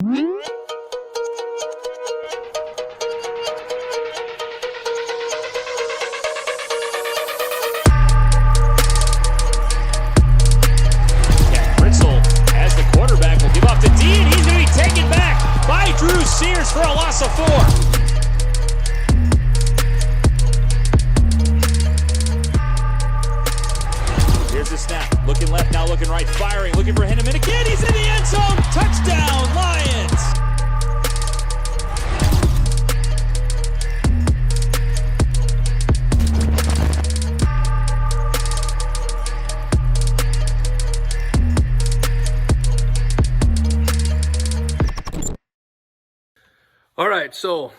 Drew Sears for a loss of 4. Here's the snap. Looking left, now looking right, firing, looking for Henneman again. He's in the end zone. Touchdown, Lions. All right, so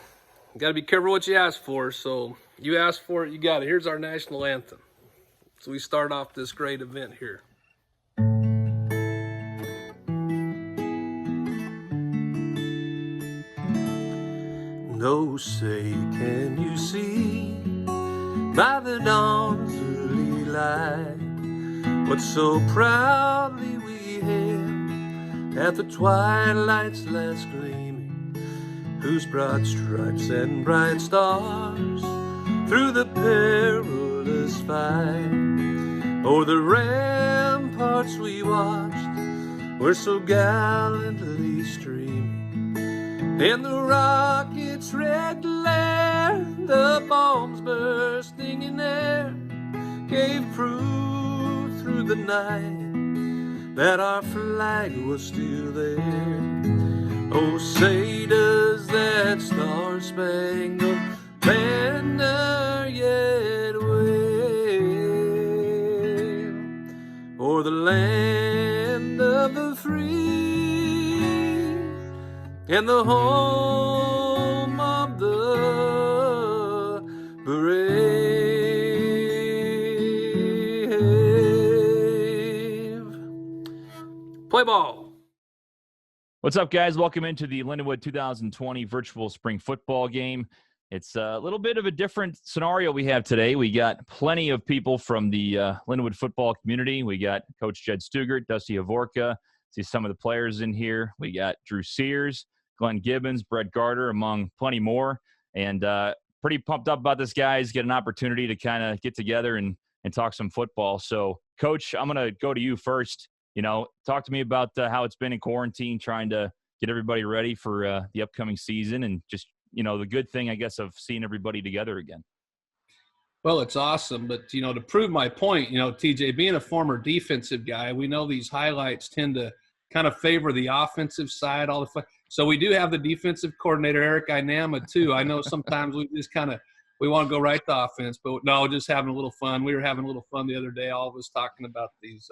you got to be careful what you ask for. So you asked for it, you got it. Here's our national anthem. So we start off this great event here. No, say, can you see by the dawn's early light what so proudly we hailed at the twilight's last gleaming, whose broad stripes and bright stars through the perilous fight o'er the ramparts we watched were so gallantly streaming, and the rockets' red glare, the bombs bursting in air, gave proof through the night that our flag was still there. Oh, say does that star-spangled banner yet wave o'er the land of the free and the home of the brave? Play ball. What's up, guys? Welcome into the Lindenwood 2020 virtual spring football game. It's a little bit of a different scenario we have today. We got plenty of people from the Lindenwood football community. We got Coach Jed Stugart, Dusty Havorka. See some of the players in here. We got Drew Sears, Glenn Gibbons, Brett Garter, among plenty more. And pretty pumped up about this, guys. Get an opportunity to kind of get together and talk some football. So, Coach, I'm going to go to you first. You know, talk to me about how it's been in quarantine, trying to get everybody ready for the upcoming season, and just, you know, the good thing, I guess, of seeing everybody together again. Well, it's awesome. But, you know, to prove my point, you know, TJ, being a former defensive guy, we know these highlights tend to kind of favor the offensive side. So we do have the defensive coordinator, Eric Inama, too. I know sometimes we just kind of – we want to go right to offense. But, no, just having a little fun. We were having a little fun the other day, all of us talking about these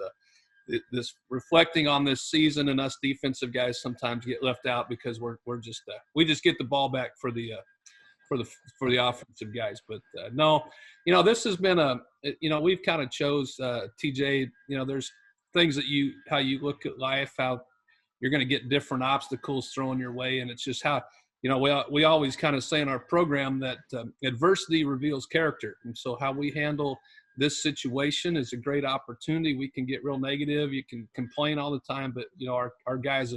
this reflecting on this season, and us defensive guys sometimes get left out because we just get the ball back for the offensive guys. But no, you know, this has been we've kind of chose TJ. You know, there's things that how you look at life, how you're going to get different obstacles thrown your way, and it's just how, you know, we always kind of say in our program that adversity reveals character, and so how we handle this situation is a great opportunity. We can get real negative. You can complain all the time, but, you know, our guys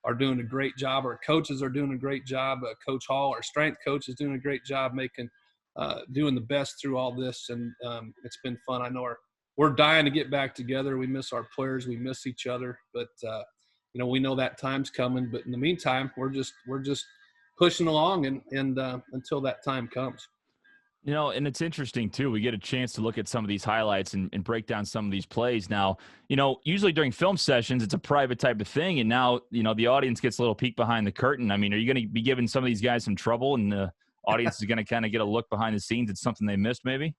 are doing a great job. Our coaches are doing a great job. Coach Hall, our strength coach, is doing a great job doing the best through all this. And it's been fun. I know we're dying to get back together. We miss our players. We miss each other, but you know, we know that time's coming, but in the meantime, we're just pushing along and until that time comes. You know, and it's interesting, too. We get a chance to look at some of these highlights and break down some of these plays. Now, you know, usually during film sessions, it's a private type of thing. And now, you know, the audience gets a little peek behind the curtain. I mean, are you going to be giving some of these guys some trouble, and the audience is going to kind of get a look behind the scenes at something they missed maybe?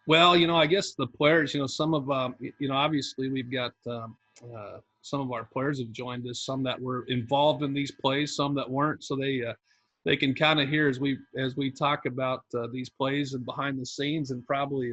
Well, you know, I guess the players, you know, some of, you know, obviously we've got some of our players have joined us, some that were involved in these plays, some that weren't. So they can kind of hear as we talk about these plays and behind the scenes, and probably,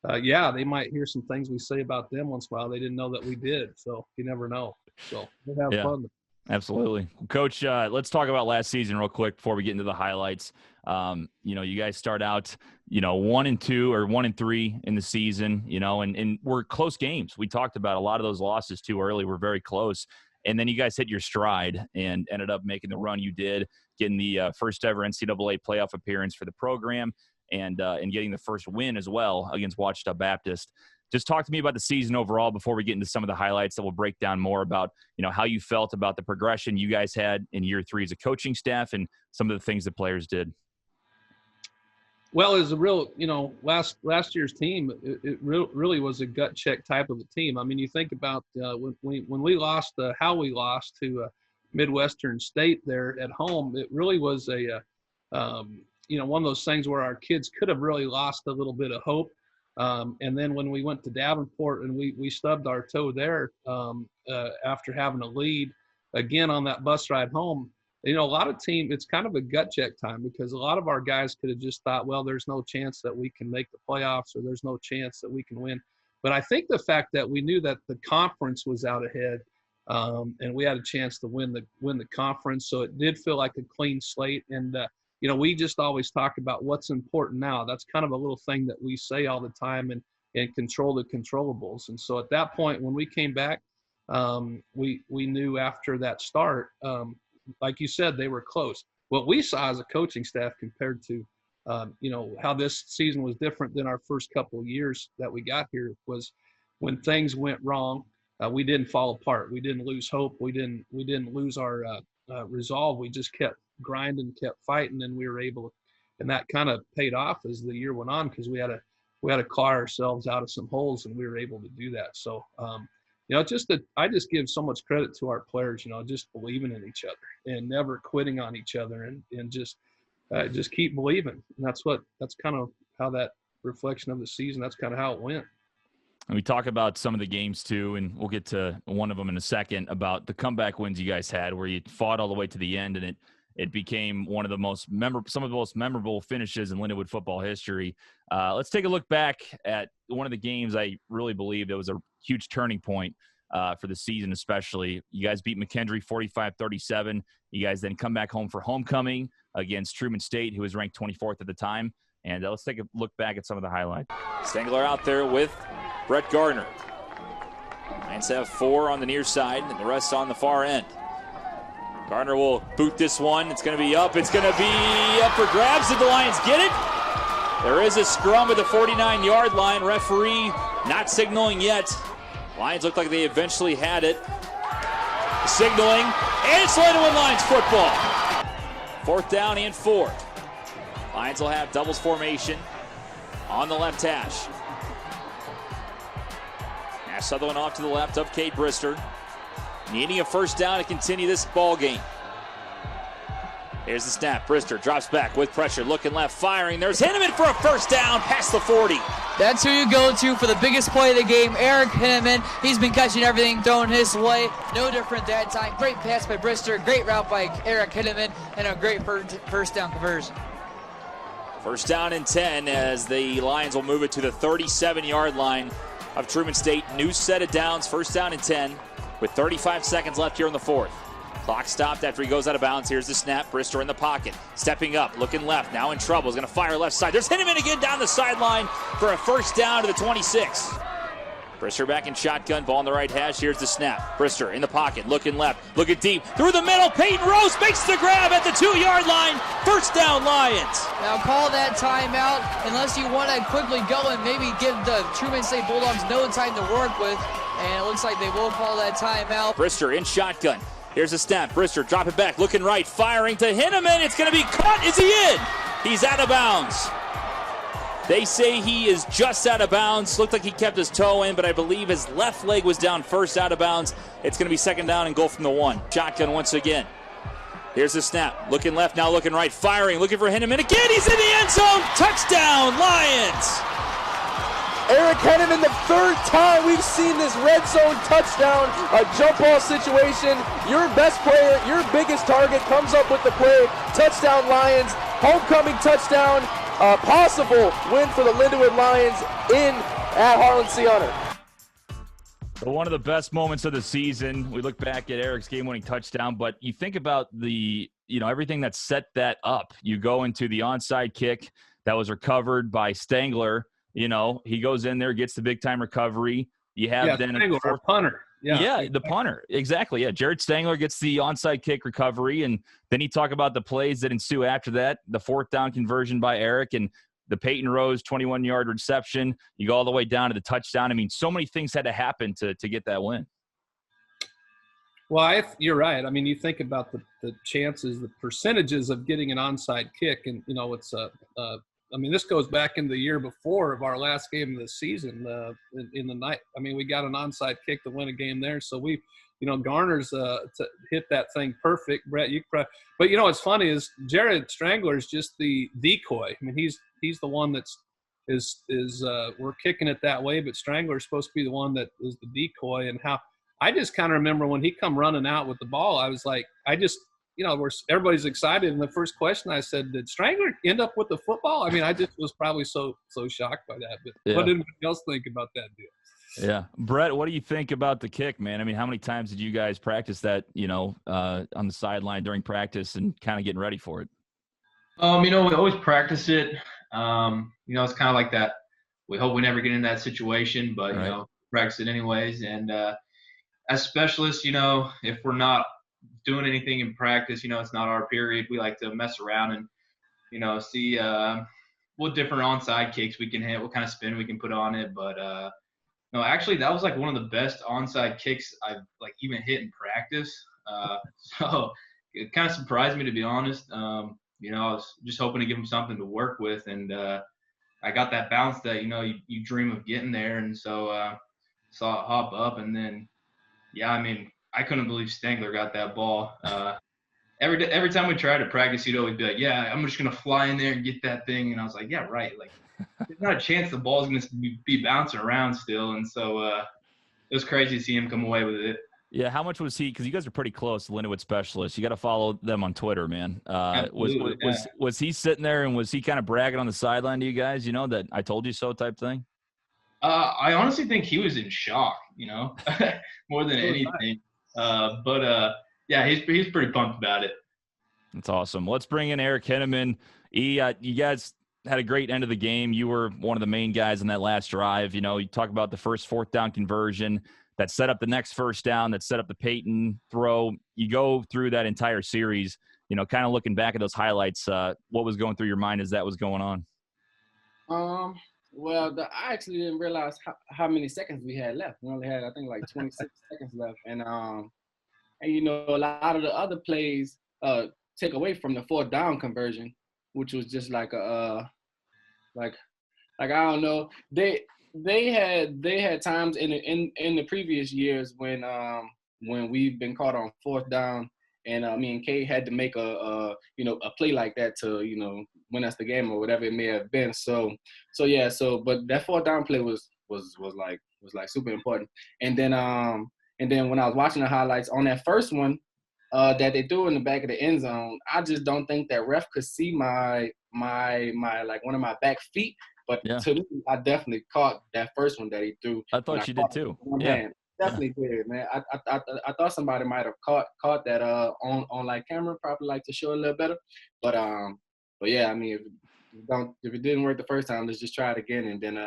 they might hear some things we say about them once in a while they didn't know that we did. So you never know. So we'll have fun. Absolutely. Coach, let's talk about last season real quick before we get into the highlights. You know, you guys start out, you know, 1-2 or 1-3 in the season, you know, and we're close games. We talked about a lot of those losses too early. We're very close. And then you guys hit your stride and ended up making the run you did, getting the first ever NCAA playoff appearance for the program, and getting the first win as well against Ouachita Baptist. Just talk to me about the season overall before we get into some of the highlights that will break down more about, how you felt about the progression you guys had in year 3 as a coaching staff and some of the things the players did. Well, it was a real, last year's team, it really was a gut check type of a team. I mean, you think about when we lost, how we lost to Midwestern State there at home, it really was one of those things where our kids could have really lost a little bit of hope. And then when we went to Davenport and we stubbed our toe there after having a lead again on that bus ride home, a lot of it's kind of a gut check time, because a lot of our guys could have just thought, well, there's no chance that we can make the playoffs, or there's no chance that we can win. But I think the fact that we knew that the conference was out ahead, and we had a chance to win the conference, so it did feel like a clean slate. And we just always talk about what's important now. That's kind of a little thing that we say all the time, and control the controllables. And so at that point, when we came back, we knew after that start, like you said, they were close. What we saw as a coaching staff compared to, how this season was different than our first couple of years that we got here, was when things went wrong, we didn't fall apart. We didn't lose hope. We didn't lose our resolve. We just kept grinding, kept fighting, and we were able to, and that kind of paid off as the year went on, because we had to claw ourselves out of some holes, and we were able to do that. So, I just give so much credit to our players, just believing in each other and never quitting on each other, and just keep believing. And that's kind of how that reflection of the season, that's kind of how it went. And we talk about some of the games too, and we'll get to one of them in a second, about the comeback wins you guys had, where you fought all the way to the end, and it became one of the some of the most memorable finishes in Lindenwood football history. Let's take a look back at one of the games I really believe that was a huge turning point for the season, especially. You guys beat McKendree 45-37. You guys then come back home for homecoming against Truman State, who was ranked 24th at the time. And let's take a look back at some of the highlights. Stengler out there with Brett Gardner. Lions have 4 on the near side and the rest on the far end. Gardner will boot this one. It's going to be up. It's going to be up for grabs. Did the Lions get it? There is a scrum at the 49-yard line. Referee not signaling yet. Lions look like they eventually had it. Signaling. And it's Lindenwood Lions football. 4th down and 4. Lions will have doubles formation on the left hash. Now Sutherland off to the left of Cade Brister. Needing a first down to continue this ball game. Here's the snap. Brister drops back with pressure, looking left, firing. There's Hinneman for a first down past the 40. That's who you go to for the biggest play of the game, Eric Hinneman. He's been catching everything thrown his way. No different that time. Great pass by Brister, great route by Eric Hinneman, and a great first down conversion. First down and 10 as the Lions will move it to the 37-yard line of Truman State. New set of downs, first down and 10 with 35 seconds left here in the 4th. Clock stopped after he goes out of bounds. Here's the snap. Brister in the pocket. Stepping up, looking left. Now in trouble. He's going to fire left side. There's Hinneman again down the sideline for a first down to the 26. Brister back in shotgun. Ball on the right hash. Here's the snap. Brister in the pocket. Looking left. Looking deep. Through the middle. Peyton Rose makes the grab at the 2-yard line. First down, Lions. Now call that timeout unless you want to quickly go and maybe give the Truman State Bulldogs no time to work with. And it looks like they will call that timeout. Brister in shotgun. Here's a snap. Brister drop it back. Looking right. Firing to Hinneman. It's going to be caught. Is he in? He's out of bounds. They say he is just out of bounds. Looked like he kept his toe in, but I believe his left leg was down first, out of bounds. It's going to be second down and goal from the 1. Shotgun once again. Here's the snap. Looking left, now looking right. Firing, looking for Hinneman. Again, he's in the end zone. Touchdown, Lions. Eric Hinneman, the 3rd time we've seen this red zone touchdown, a jump ball situation. Your best player, your biggest target comes up with the play. Touchdown, Lions. Homecoming touchdown. A possible win for the Lindenwood Lions at Harlan-Sianer. One of the best moments of the season. We look back at Eric's game-winning touchdown, but you think about everything that set that up. You go into the onside kick that was recovered by Stengler. He goes in there, gets the big-time recovery. You have then Stengler, our punter. Yeah, the punter. Exactly. Yeah. Jared Stangler gets the onside kick recovery. And then you talk about the plays that ensue after that, the 4th down conversion by Eric and the Peyton Rose 21-yard reception. You go all the way down to the touchdown. I mean, so many things had to happen to get that win. Well, you're right. I mean, you think about the chances, the percentages of getting an onside kick, and it's I mean, this goes back in the year before of our last game of the season in the night. I mean, we got an onside kick to win a game there, so we, Garner's to hit that thing perfect. Brett, but what's funny is Jared Strangler is just the decoy. I mean, he's the one that's we're kicking it that way, but Strangler is supposed to be the one that is the decoy. And how I just kind of remember when he come running out with the ball, I was like, everybody's excited. And the first question I said, did Strangler end up with the football? I mean, I just was probably so shocked by that. But what did anybody else think about that deal? Yeah. Brett, what do you think about the kick, man? I mean, how many times did you guys practice that, on the sideline during practice and kind of getting ready for it? We always practice it. It's kind of like that. We hope we never get in that situation, but, right. Practice it anyways. And as specialists, if we're not doing anything in practice, it's not our period. We like to mess around and, see what different onside kicks we can hit, what kind of spin we can put on it. But no, actually, that was like one of the best onside kicks I've even hit in practice. So it kind of surprised me, to be honest. I was just hoping to give him something to work with, and I got that bounce that you dream of getting there, and so saw it hop up, and then I mean, I couldn't believe Stangler got that ball. Every time we tried to practice, he'd always be like, "Yeah, I'm just gonna fly in there and get that thing," and I was like, "Yeah, right." Like, there's not a chance the ball's gonna be bouncing around still, and so it was crazy to see him come away with it. Yeah, how much was he? Because you guys are pretty close, the Lindenwood specialist. You got to follow them on Twitter, man. Was he sitting there and was he kind of bragging on the sideline to you guys? That I told you so type thing. I honestly think he was in shock, more than anything. He's pretty pumped about it. That's awesome. Let's bring in Eric Henneman. You guys had a great end of the game. You were one of the main guys in that last drive. You talk about the first 4th down conversion that set up the next first down, that set up the Peyton throw. You go through that entire series, kind of looking back at those highlights. What was going through your mind as that was going on? Well, I actually didn't realize how many seconds we had left. We only had, I think, like 26 seconds left. And a lot of the other plays take away from the 4th down conversion, which was just like I don't know. They had times in the previous years when we've been caught on 4th down, and me and Kay had to make a play like that to win us the game or whatever it may have been. But that 4th down play was super important. And then when I was watching the highlights on that first one that they threw in the back of the end zone, I just don't think that ref could see my like one of my back feet. But to me, I definitely caught that first one that he threw. I thought you did too. Definitely did, man. I thought somebody might have caught that on like camera, probably like to show a little better. But yeah, I mean, if it didn't work the first time, let's just try it again. And then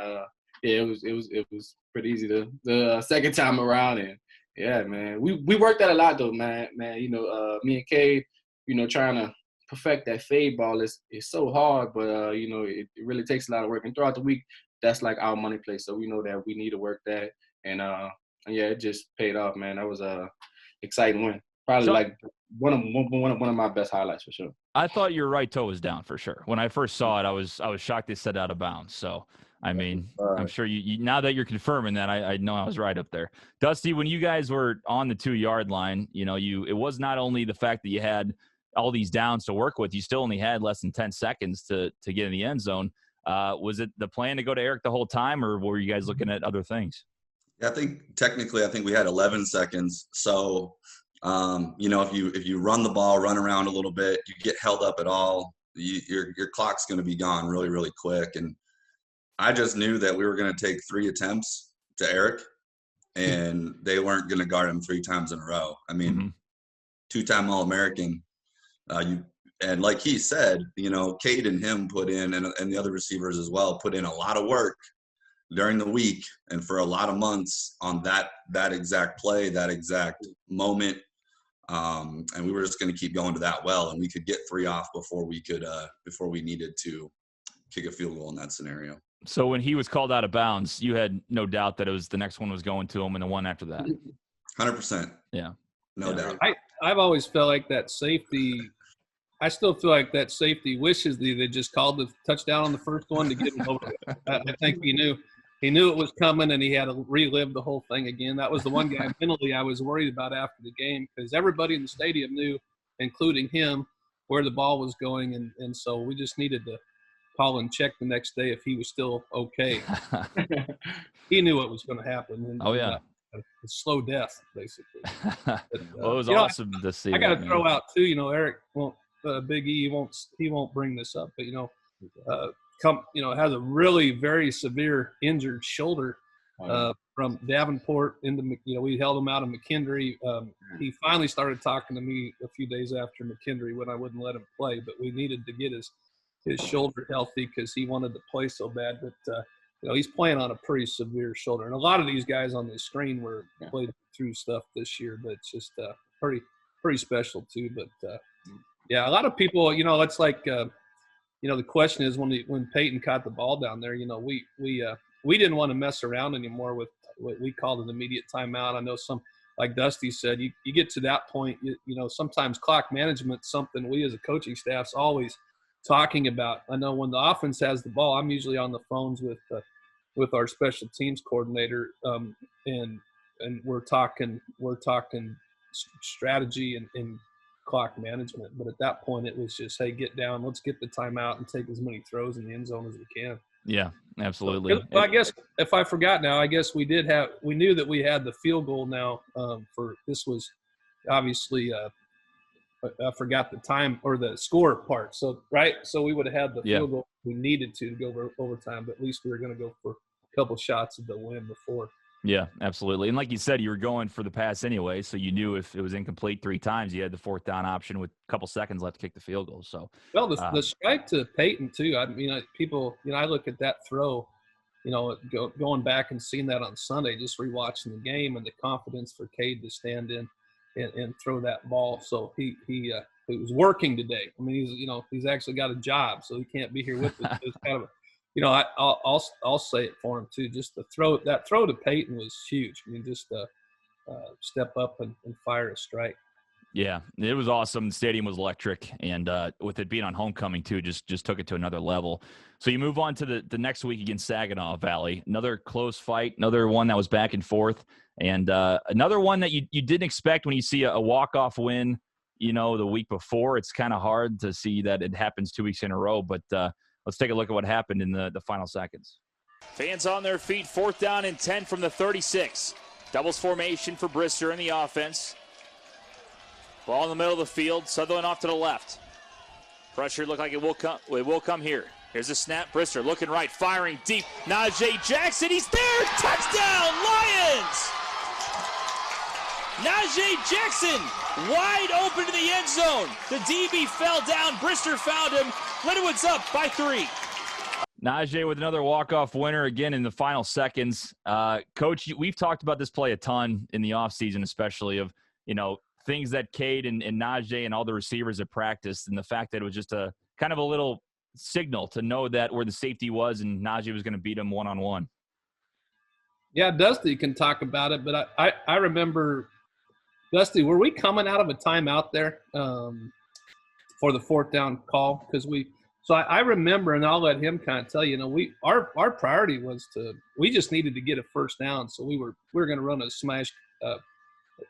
it was pretty easy the second time around. And yeah, man, we worked that a lot though, man. Me and Kay, trying to perfect that fade ball is so hard, but it really takes a lot of work. And throughout the week, that's like our money play. So we know that we need to work that. And yeah, it just paid off, man. That was a exciting win. Probably like one of my best highlights for sure. I thought your right toe was down for sure. When I first saw it, I was shocked they said out of bounds. So I mean, I'm sure you now that you're confirming that, I know I was right up there. Dusty, when you guys were on the 2-yard line, it was not only the fact that you had all these downs to work with, you still only had less than 10 seconds to get in the end zone. Was it the plan to go to Eric the whole time, or were you guys looking at other things? Yeah, I think we had 11 seconds. So, if you run the ball, run around a little bit, you get held up at all, your clock's going to be gone really, really quick. And I just knew that we were going to take 3 attempts to Eric, and they weren't going to guard him 3 times in a row. I mean, 2-time All-American. And like he said, Cade and him put in, and the other receivers as well, put in a lot of work during the week and for a lot of months on that exact play, that exact moment. And we were just going to keep going to that well, and we could get 3 off before we needed to kick a field goal in that scenario. So when he was called out of bounds, you had no doubt that it was the next one was going to him and the one after that. 100%. Yeah. No doubt. I've always felt like that safety. I still feel like that safety wishes they just called the touchdown on the first one to get him over. I think he knew it was coming, and he had to relive the whole thing again. That was the one guy mentally I was worried about after the game, because everybody in the stadium knew, including him, where the ball was going, and so we just needed to call and check the next day if he was still okay. He knew what was going to happen. And, a slow death, basically. But, well, it was awesome to see. I got to throw out too. Eric won't. Big E he won't bring this up, but has a really very severe injured shoulder from Davenport into we held him out of McKendree. He finally started talking to me a few days after McKendree when I wouldn't let him play, but we needed to get his shoulder healthy because he wanted to play so bad. But he's playing on a pretty severe shoulder, and a lot of these guys on this screen were played through stuff this year, but it's just pretty special too. But yeah, a lot of people, it's like, the question is when Peyton caught the ball down there, we didn't want to mess around anymore with what we called an immediate timeout. I know some, like Dusty said, you get to that point, sometimes clock management's something we as a coaching staff's always talking about. I know when the offense has the ball, I'm usually on the phones with our special teams coordinator, and we're talking strategy and clock management. But at that point, it was just, hey, get down, let's get the timeout and take as many throws in the end zone as we can. Yeah, absolutely. So, I guess if I forgot now, I guess we knew that we had the field goal now. This was obviously I forgot the time or the score part. So we would have had the field goal we needed to go over overtime, but at least we were going to go for a couple shots of the win before. Yeah, absolutely. And like you said, you were going for the pass anyway, so you knew if it was incomplete 3 times, you had the 4th down option with a couple seconds left to kick the field goal. So, well, the strike to Peyton too. I mean, people, I look at that throw, going back and seeing that on Sunday, just rewatching the game, and the confidence for Cade to stand in and throw that ball. So he was working today. I mean, he's actually got a job, so he can't be here with us. It's kind of I'll say it for him too. Just that throw to Peyton was huge. I mean, just step up and fire a strike. Yeah, it was awesome. The stadium was electric, and with it being on homecoming too, just took it to another level. So you move on to the next week against Saginaw Valley. Another close fight, another one that was back and forth, and another one that you didn't expect when you see a walk-off win. The week before, it's kind of hard to see that it happens 2 weeks in a row, but. Let's take a look at what happened in the final seconds. Fans on their feet, 4th down and 10 from the 36. Doubles formation for Brister in the offense. Ball in the middle of the field. Sutherland off to the left. Pressure looked like it will come. It will come here. Here's a snap. Brister looking right, firing deep. Najee Jackson, he's there. Touchdown, Lions! Najee Jackson wide open to the end zone. The DB fell down. Brister found him. Lindenwood's up by 3. Najee with another walk-off winner again in the final seconds. Coach, we've talked about this play a ton in the offseason, especially of, things that Cade and Najee and all the receivers have practiced, and the fact that it was just a kind of a little signal to know that where the safety was and Najee was going to beat him one-on-one. Yeah, Dusty can talk about it, but I remember – Dusty, were we coming out of a timeout there for the 4th down call? Because I remember, and I'll let him kind of tell you, our priority was we just needed to get a 1st down. So we were going to run a smash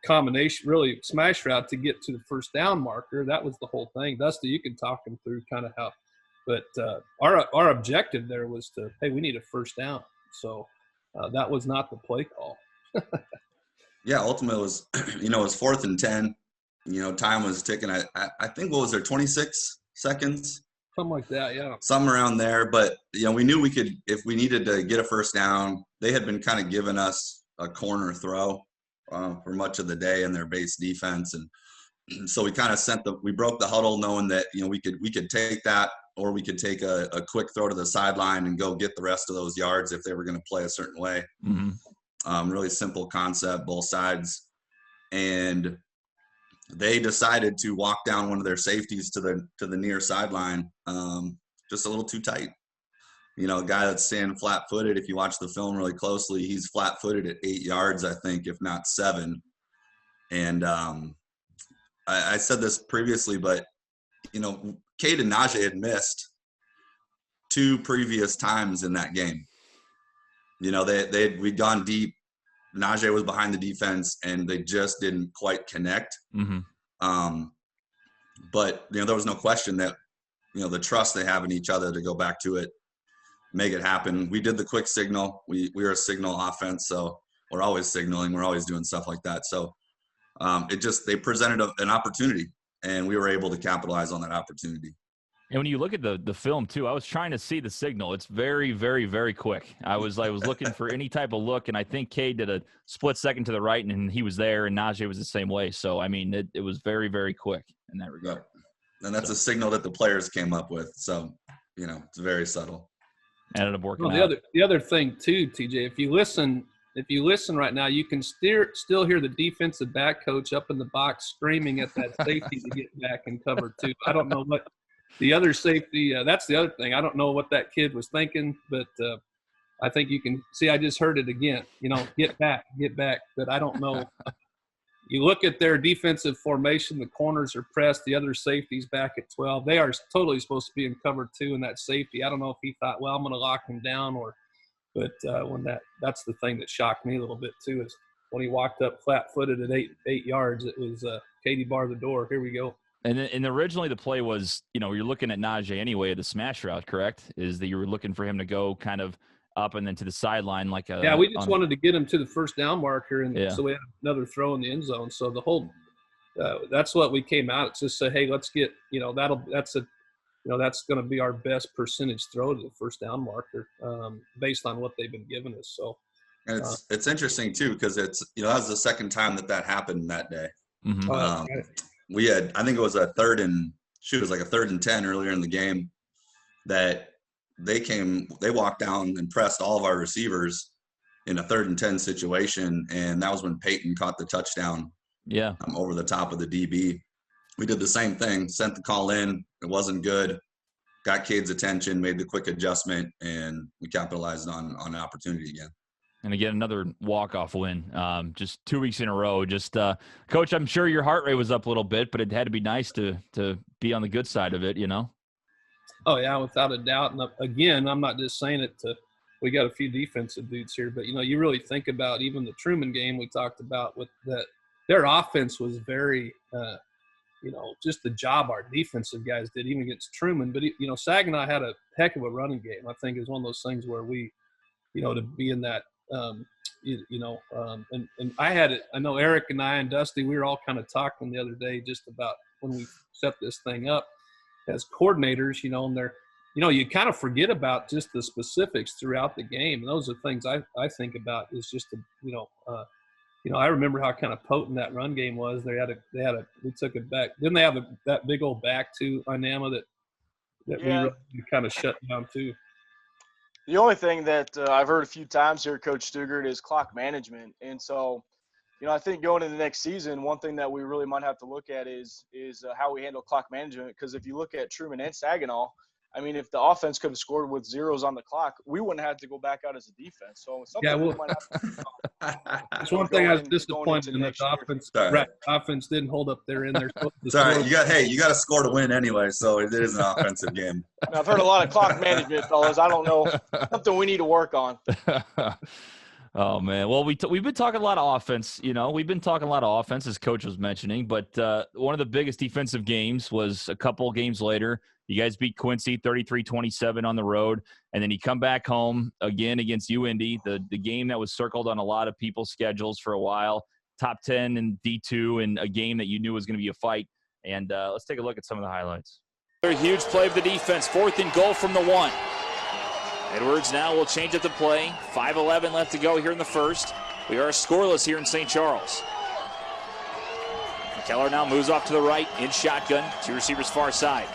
combination, really smash route to get to the 1st down marker. That was the whole thing. Dusty, you can talk him through kind of how, but our objective there was we need a 1st down. So that was not the play call. Yeah, ultimately it was, it was 4th and 10. Time was ticking. I think, what was there, 26 seconds? Something like that, yeah. Something around there. But, we knew we could, if we needed to get a 1st down, they had been kind of giving us a corner throw for much of the day in their base defense. And So we kind of we broke the huddle knowing that, we could take that, or we could take a quick throw to the sideline and go get the rest of those yards if they were going to play a certain way. Mm-hmm. Really simple concept, both sides. And they decided to walk down one of their safeties to the near sideline, just a little too tight. A guy that's standing flat-footed, if you watch the film really closely, he's flat-footed at 8 yards, I think, if not 7. And I said this previously, but, Cade and Najee had missed 2 previous times in that game. We'd gone deep. Najee was behind the defense, and they just didn't quite connect. Mm-hmm. But, there was no question that, the trust they have in each other to go back to it, make it happen. We did the quick signal. We are a signal offense, so we're always signaling. We're always doing stuff like that. So they presented an opportunity, and we were able to capitalize on that opportunity. And when you look at the film too, I was trying to see the signal. It's very, very, very quick. I was looking for any type of look, and I think Cade did a split second to the right, and he was there, and Najee was the same way. So I mean, it was very, very quick in that regard. Yeah. And that's a signal that the players came up with. So it's very subtle. Ended up working out. The other thing too, TJ, if you listen right now, you can still hear the defensive back coach up in the box screaming at that safety to get back and cover too. I don't know what the other safety. That's the other thing. I don't know what that kid was thinking, but I think you can see. I just heard it again. Get back. But I don't know. You look at their defensive formation. The corners are pressed. The other safety's back at 12. They are totally supposed to be in cover 2 in that safety. I don't know if he thought, well, I'm going to lock him down, but when that's the thing that shocked me a little bit too, is when he walked up flat-footed at 8 yards, it was Katie bar the door. Here we go. And originally the play was, you're looking at Najee anyway, the smash route, correct? Is that you were looking for him to go kind of up and then to the sideline like a – Yeah, we just wanted to get him to the first down marker, and so we had another throw in the end zone. So the whole that's what we came out. It's just say, hey, let's get that's going to be our best percentage throw to the first down marker based on what they've been giving us. So and it's interesting too, because it's that was the second time that happened that day. Mm-hmm. We had, I think it was a 3rd and 10 earlier in the game that they walked down and pressed all of our receivers in a 3rd and 10 situation. And that was when Peyton caught the touchdown over the top of the DB. We did the same thing, sent the call in. It wasn't good. Got Cade's attention, made the quick adjustment, and we capitalized on an opportunity again. And again, another walk-off win, just 2 weeks in a row. Just, Coach, I'm sure your heart rate was up a little bit, but it had to be nice to be on the good side of it, Oh, yeah, without a doubt. And again, I'm not just saying it we got a few defensive dudes here, but, you really think about even the Truman game we talked about with that. Their offense was very, just the job our defensive guys did, even against Truman. But, Saginaw had a heck of a running game. I think is one of those things where we, to be in that, and I had it. I know Eric and I and Dusty, we were all kind of talking the other day just about when we set this thing up as coordinators, and they're, you kind of forget about just the specifics throughout the game. And those are things I think about is just I remember how kind of potent that run game was. We took it back. Didn't they have that big old back to Inama that we really kind of shut down too? The only thing that I've heard a few times here, Coach Stugart, is clock management. And so, I think going into the next season, one thing that we really might have to look at is how we handle clock management. Because if you look at Truman and Saginaw, I mean, if the offense could have scored with zeros on the clock, we wouldn't have to go back out as a defense. So we might have to that's one thing I was disappointed in that the offense didn't hold up their end. Sorry, you got to score to win anyway, so it is an offensive game. Now, I've heard a lot of clock management, fellas. I don't know, something we need to work on. Oh, man. Well, we've been talking a lot of offense. We've been talking a lot of offense, as Coach was mentioning. But one of the biggest defensive games was a couple games later. You guys beat Quincy 33-27 on the road. And then you come back home again against UIndy, the game that was circled on a lot of people's schedules for a while. Top 10 in D2 and a game that you knew was going to be a fight. And let's take a look at some of the highlights. A huge play of the defense. 4th and goal from the 1. Edwards now will change up the play. 5:11 left to go here in the first. We are scoreless here in St. Charles. Keller now moves off to the right in shotgun. 2 receivers far side.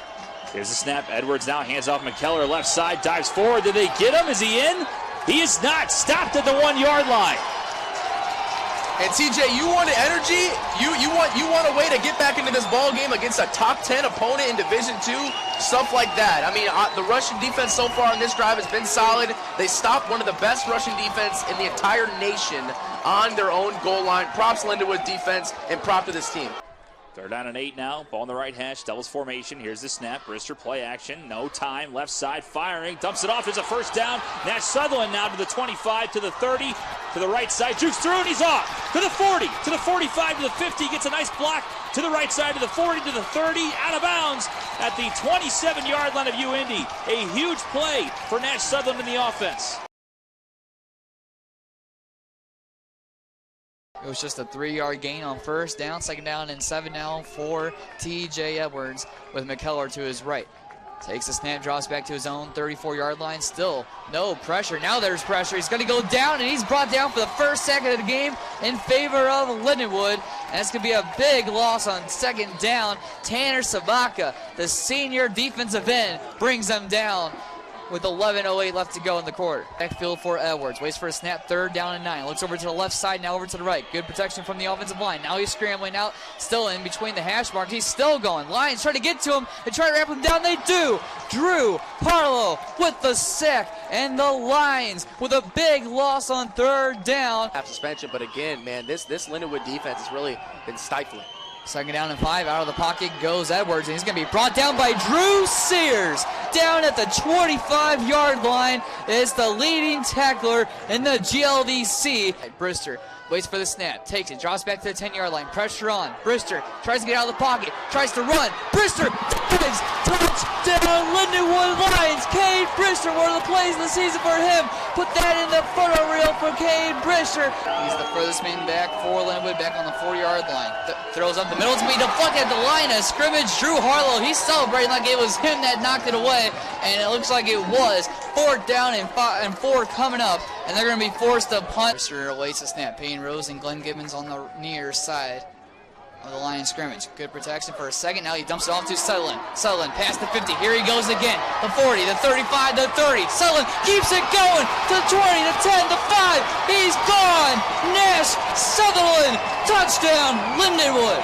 Here's the snap. Edwards now hands off McKellar left side. Dives forward. Did they get him? Is he in? He is not. Stopped at the 1-yard line. And TJ, you wanted energy. You want a way to get back into this ball game against a top 10 opponent in Division II, stuff like that. I mean, the Russian defense so far on this drive has been solid. They stopped one of the best Russian defense in the entire nation on their own goal line. Props Lindenwood defense and prop to this team. 3rd down and 8 now. Ball in the right hash. Doubles formation. Here's the snap. Brister play action. No time. Left side firing. Dumps it off. There's a first down. Nash Sutherland now to the 25, to the 30, to the right side. Jukes through and he's off. To the 40, to the 45, to the 50. Gets a nice block to the right side, to the 40, to the 30. Out of bounds at the 27-yard line of UIndy. A huge play for Nash Sutherland in the offense. It was just a 3-yard gain on first down. 2nd down and 7 now for TJ Edwards with McKellar to his right. Takes the snap, drops back to his own 34-yard line. Still no pressure. Now there's pressure. He's going to go down, and he's brought down for the first second of the game in favor of Lindenwood. And that's going to be a big loss on 2nd down. Tanner Sabaka, the senior defensive end, brings them down with 11:08 left to go in the quarter. Backfield for Edwards. Waits for a snap. 3rd down and 9. Looks over to the left side, now over to the right. Good protection from the offensive line. Now he's scrambling out. Still in between the hash marks. He's still going. Lions try to get to him. They try to ramp him down. They do. Drew Harlow with the sack. And the Lions with a big loss on 3rd down. Half suspension, but again, man, this Lindenwood defense has really been stifling. 2nd down and 5. Out of the pocket goes Edwards, and he's going to be brought down by Drew Sears. Down at the 25-yard line is the leading tackler in the GLVC. Brister waits for the snap, takes it, drops back to the 10-yard line. Pressure on. Brister tries to get out of the pocket, tries to run. Brister dives. Touchdown, Lindenwood Lions. Cade Brister, one of the plays of the season for him. Put that in the photo reel for Cade Brister. He's the furthest man back for Lindenwood, back on the 4-yard line. Throws up the middle. It's going to be deflected at the line of scrimmage. Drew Harlow, he's celebrating like it was him that knocked it away, and it looks like it was. 4th down and 4 coming up, and they're going to be forced to punt. Brister awaits the snap. Payne Rose and Glenn Gibbons on the near side of the line scrimmage. Good protection for a second. Now he dumps it off to Sutherland. Sutherland past the 50. Here he goes again. The 40, the 35, the 30. Sutherland keeps it going to the 20, the 10, the 5. He's gone. Nash Sutherland. Touchdown, Lindenwood.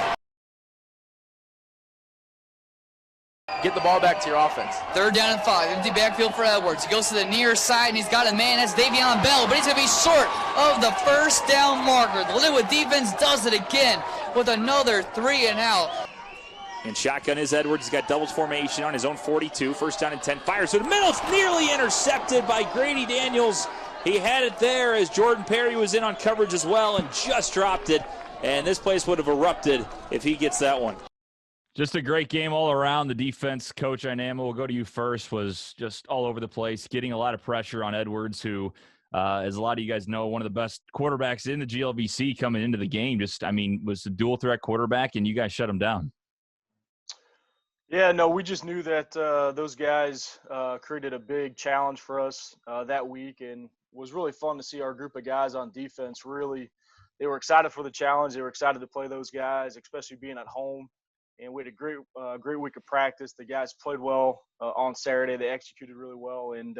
Get the ball back to your offense. 3rd down and 5. Empty backfield for Edwards. He goes to the near side, and he's got a man. That's Davion Bell, but he's going to be short of the first down marker. The Lindenwood defense does it again with another 3 and out. In shotgun is Edwards. He's got doubles formation on his own 42. 1st down and 10. Fires to the middle. It's nearly intercepted by Grady Daniels. He had it there as Jordan Perry was in on coverage as well and just dropped it. And this place would have erupted if he gets that one. Just a great game all around. The defense, Coach Inama, we'll go to you first, was just all over the place, getting a lot of pressure on Edwards, who, as a lot of you guys know, one of the best quarterbacks in the GLVC coming into the game. Was a dual threat quarterback, and you guys shut him down. Yeah, no, we just knew that those guys created a big challenge for us that week, and it was really fun to see our group of guys on defense. Really, they were excited for the challenge. They were excited to play those guys, especially being at home. And we had a great week of practice. The guys played well on Saturday. They executed really well, and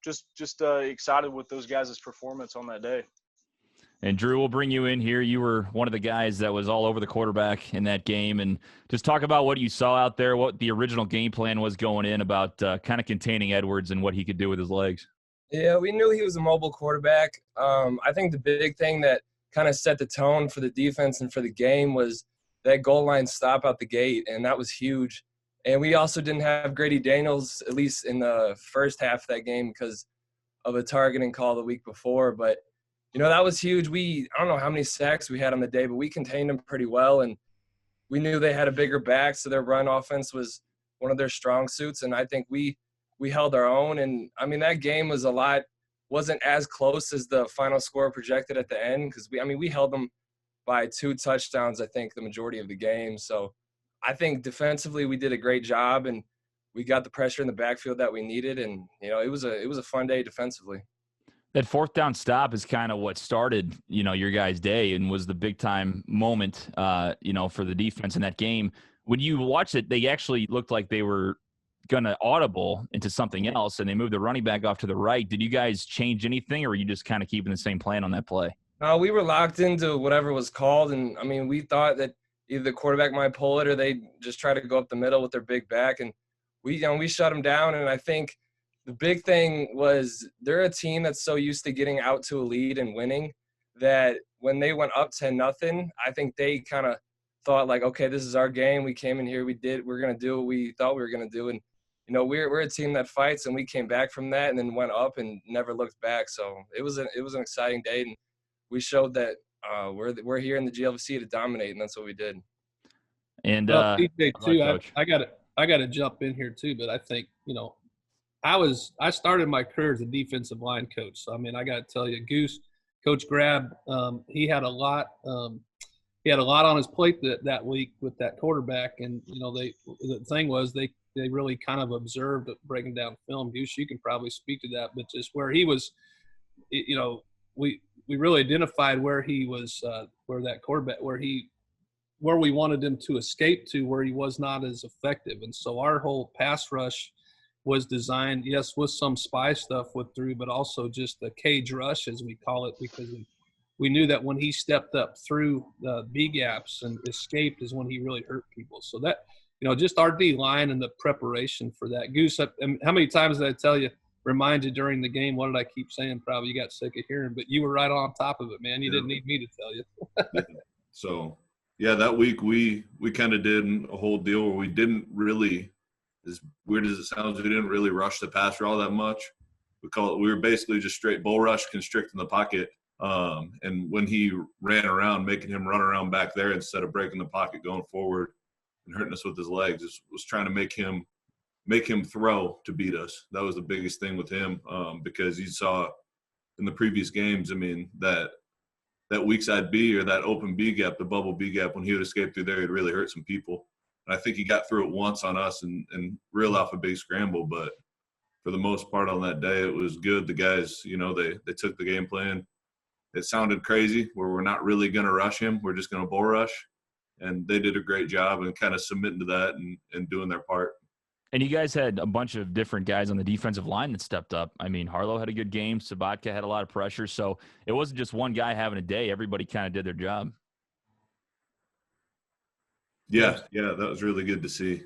just excited with those guys' performance on that day. And Drew, we'll bring you in here. You were one of the guys that was all over the quarterback in that game, and just talk about what you saw out there, what the original game plan was going in about kind of containing Edwards and what he could do with his legs. Yeah, we knew he was a mobile quarterback. I think the big thing that kind of set the tone for the defense and for the game was that goal line stop out the gate, and that was huge. And we also didn't have Grady Daniels, at least in the first half of that game, because of a targeting call the week before. But, that was huge. I don't know how many sacks we had on the day, but we contained them pretty well. And we knew they had a bigger back, so their run offense was one of their strong suits. And I think we held our own. And, that game wasn't as close as the final score projected at the end, because we held them by 2 touchdowns, I think, the majority of the game. So I think defensively we did a great job, and we got the pressure in the backfield that we needed. And, it was a fun day defensively. That fourth down stop is kind of what started, your guys' day and was the big time moment, for the defense in that game. When you watched it, they actually looked like they were going to audible into something else, and they moved the running back off to the right. Did you guys change anything, or were you just kind of keeping the same plan on that play? We were locked into whatever was called, and I mean, we thought that either the quarterback might pull it or they just try to go up the middle with their big back, and we shut them down. And I think the big thing was they're a team that's so used to getting out to a lead and winning that when they went up 10-0, I think they kind of thought like, okay, this is our game. We came in here, we're going to do what we thought we were going to do. And, we're a team that fights, and we came back from that and then went up and never looked back. So it was an exciting day, and we showed that we're here in the GLVC to dominate, and that's what we did. And TJ too, I got to jump in here too, but I think I started my career as a defensive line coach. So I mean, I got to tell you, Coach Grab, he had a lot. He had a lot on his plate that week with that quarterback, and the thing was they really kind of observed breaking down film. Goose, you can probably speak to that, but just where he was, we really identified where he was, where that quarterback, where we wanted him to escape to, where he was not as effective. And so our whole pass rush was designed, yes, with some spy stuff through, but also just the cage rush, as we call it, because we knew that when he stepped up through the B gaps and escaped is when he really hurt people. So that, just our D line and the preparation for that. Goose, how many times did I tell you, remind you during the game? What did I keep saying? Probably you got sick of hearing, but you were right on top of it, man. You didn't need me to tell you. So, yeah, that week we kind of did a whole deal where we didn't really, as weird as it sounds, we didn't really rush the pass all that much. We were basically just straight bull rush, constricting the pocket. And when he ran around, making him run around back there instead of breaking the pocket going forward and hurting us with his legs, was trying to make him throw to beat us. That was the biggest thing with him, because you saw in the previous games, I mean, that weak side B or that open B gap, the bubble B gap, when he would escape through there, he'd really hurt some people. And I think he got through it once on us and reeled off a big scramble. But for the most part on that day, it was good. The guys, they took the game plan. It sounded crazy where we're not really going to rush him. We're just going to bull rush. And they did a great job and kind of submitting to that and doing their part. And you guys had a bunch of different guys on the defensive line that stepped up. I mean, Harlow had a good game. Sabatka had a lot of pressure. So it wasn't just one guy having a day. Everybody kind of did their job. Yeah, that was really good to see.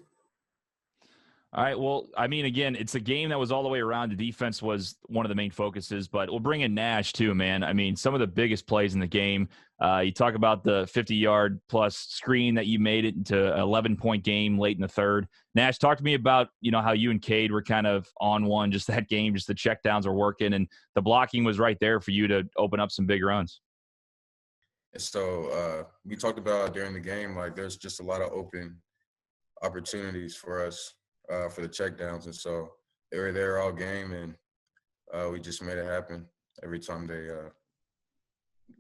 All right, well, I mean, again, it's a game that was all the way around. The defense was one of the main focuses, but we'll bring in Nash too, man. I mean, some of the biggest plays in the game. You talk about the 50-yard plus screen that you made it into an 11-point game late in the third. Nash, talk to me about, how you and Cade were kind of on one, just that game, just the checkdowns were working, and the blocking was right there for you to open up some big runs. So we talked about during the game, like there's just a lot of open opportunities for us for the checkdowns. And so they were there all game, and we just made it happen every time they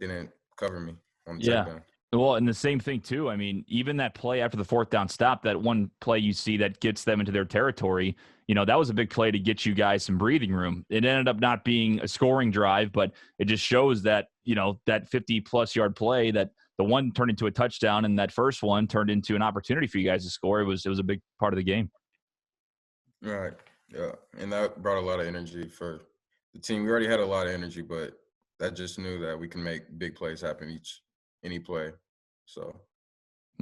didn't cover me on the checkdown. Well, and the same thing too. I mean, even that play after the fourth down stop, that one play you see that gets them into their territory, that was a big play to get you guys some breathing room. It ended up not being a scoring drive, but it just shows that, that 50-plus yard play, that the one turned into a touchdown and that first one turned into an opportunity for you guys to score. It was a big part of the game. Right. Yeah. And that brought a lot of energy for the team. We already had a lot of energy, but that just knew that we can make big plays happen any play. So,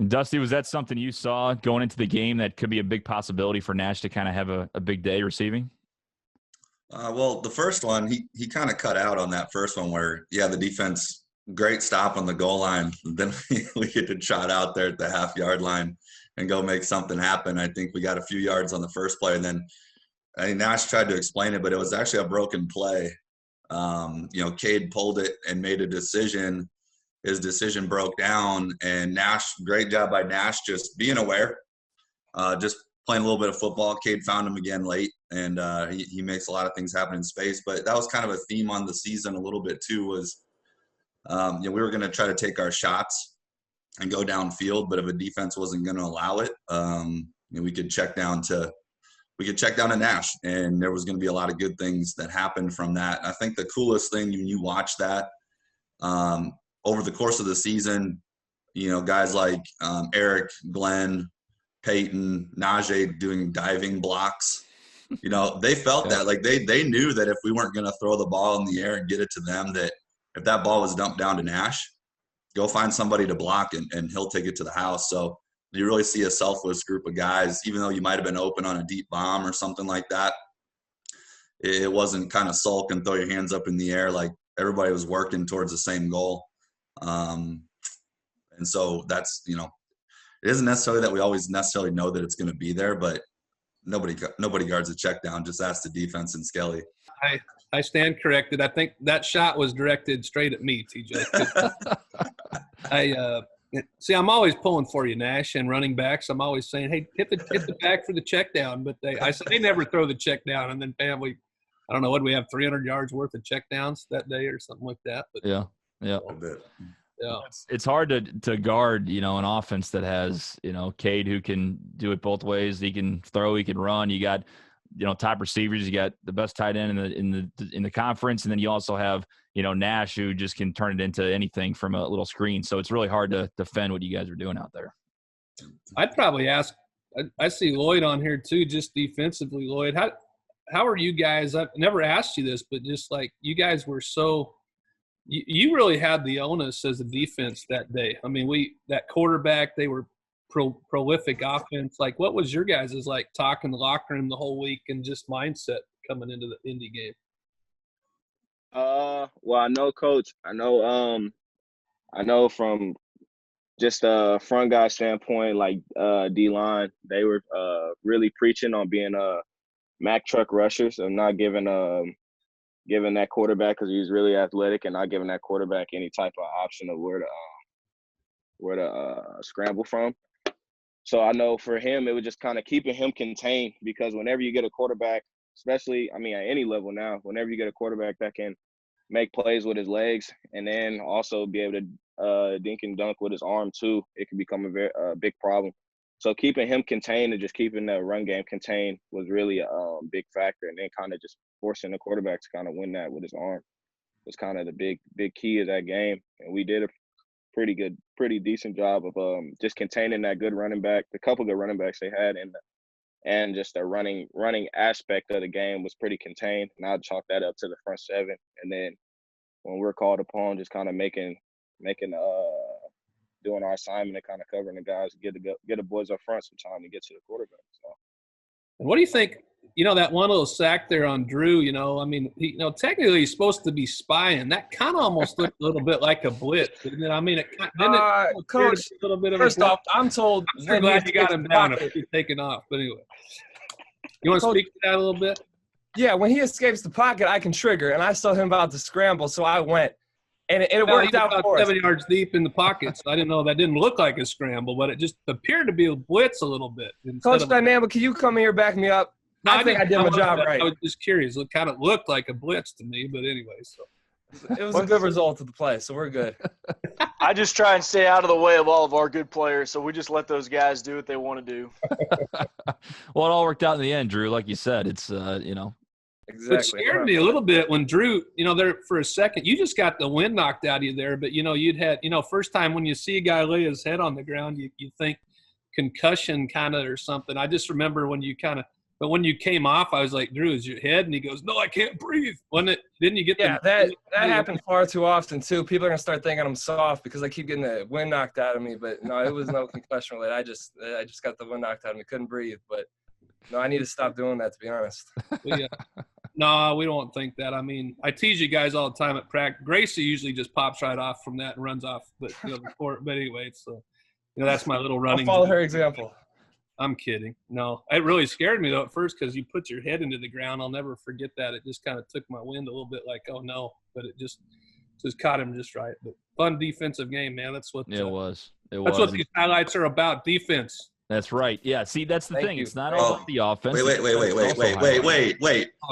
Dusty, was that something you saw going into the game that could be a big possibility for Nash to kind of have a big day receiving? Well, the first one, he kind of cut out on that first one where, the defense, great stop on the goal line. Then we get to trot out there at the half-yard line and go make something happen. I think we got a few yards on the first play, and then Nash tried to explain it, but it was actually a broken play. Cade pulled it and made a decision. His decision broke down, and Nash, great job by Nash, just being aware, just playing a little bit of football. Cade found him again late, and he makes a lot of things happen in space. But that was kind of a theme on the season a little bit too, was we were going to try to take our shots and go downfield, but if a defense wasn't going to allow it, we could check down to we could check down to Nash, and there was going to be a lot of good things that happened from that. I think the coolest thing when you watch that over the course of the season, you know, guys like Eric, Glenn, Peyton, Najee doing diving blocks, you know, they felt that, like they knew that if we weren't going to throw the ball in the air and get it to them, that if that ball was dumped down to Nash, go find somebody to block and he'll take it to the house. So you really see a selfless group of guys, even though you might have been open on a deep bomb or something like that. It wasn't kind of sulk and throw your hands up in the air. Like everybody was working towards the same goal. And so that's, you know, it isn't necessarily that we always necessarily know that it's going to be there, but nobody guards a check down. Just ask the defense and Skelly. I stand corrected. I think that shot was directed straight at me, TJ. See, I'm always pulling for you, Nash, and running backs. I'm always saying, hey, hit the back for the check down. But I said they never throw the check down. And then, I don't know, what do we have, 300 yards worth of check downs that day or something like that? But, yeah. Yeah. It's hard to guard, you know, an offense that has, you know, Cade who can do it both ways. He can throw, he can run. You got, you know, top receivers. You got the best tight end in the conference, and then you also have, you know, Nash who just can turn it into anything from a little screen. So it's really hard to defend what you guys are doing out there. I'd probably ask. I see Lloyd on here too, just defensively. Lloyd, how are you guys? I've never asked you this, but just like you guys were so. You really had the onus as a defense that day. I mean, that quarterback, they were prolific offense. Like, what was your guys' like talk in the locker room the whole week and just mindset coming into the Indy game? Well, I know, Coach. I know from just a front guy standpoint, like D-line, they were really preaching on being Mack truck rushers and not giving that quarterback, because he's really athletic, and not giving that quarterback any type of option of where to scramble from. So I know for him, it was just kind of keeping him contained, because whenever you get a quarterback, especially, I mean, at any level now, whenever you get a quarterback that can make plays with his legs and then also be able to dink and dunk with his arm too, it can become a big problem. So keeping him contained and just keeping the run game contained was really a big factor, and then kind of just forcing the quarterback to kind of win that with his arm was kind of the big key of that game. And we did a pretty decent job of just containing that good running back, the couple good running backs they had, and just the running aspect of the game was pretty contained. And I'd chalk that up to the front seven. And then when we're called upon, just kind of doing our assignment and kind of covering the guys, get the boys up front some time to get to the quarterback. So. And what do you think? You know, that one little sack there on Drew, you know, I mean, technically he's supposed to be spying. That kind of almost looked a little bit like a blitz, didn't it? I mean, Coach, a little bit of first off, I'm told – I'm glad you got him down if he's taking off. But anyway, you want to speak to that a little bit? Yeah, when he escapes the pocket, I can trigger, and I saw him about to scramble, so I went. And it worked out for us. 7 yards deep in the pocket, so I didn't know that didn't look like a scramble, but it just appeared to be a blitz a little bit. Coach Dynamic, can you come here back me up? No, I think I did my job right. I was just curious. It kind of looked like a blitz to me, but anyway. So it was a good result of the play, so we're good. I just try and stay out of the way of all of our good players, so we just let those guys do what they want to do. Well, it all worked out in the end, Drew. Like you said, it's you know. Exactly. It scared me a little bit when Drew, you know, there for a second, you just got the wind knocked out of you there. But, you know, you'd had, you know, first time when you see a guy lay his head on the ground, you think concussion kind of or something. I just remember when you kind of, but when you came off, I was like, Drew, is your head? And he goes, no, I can't breathe. Wasn't it? Didn't you get that happened far too often, too. People are going to start thinking I'm soft because I keep getting the wind knocked out of me. But, no, it was no concussion related. I just got the wind knocked out of me. Couldn't breathe. But, no, I need to stop doing that, to be honest. Well, yeah. No, we don't think that. I mean, I tease you guys all the time at practice. Gracie usually just pops right off from that and runs off the court. But anyway, so, you know, that's my little running. I'll follow her example. I'm kidding. No, it really scared me, though, at first because you put your head into the ground. I'll never forget that. It just kind of took my wind a little bit like, oh, no. But it just caught him just right. But fun defensive game, man. That's what it was. That's what these highlights are about, defense. That's right. Yeah. See, that's the thing. It's not all about the offense. Wait.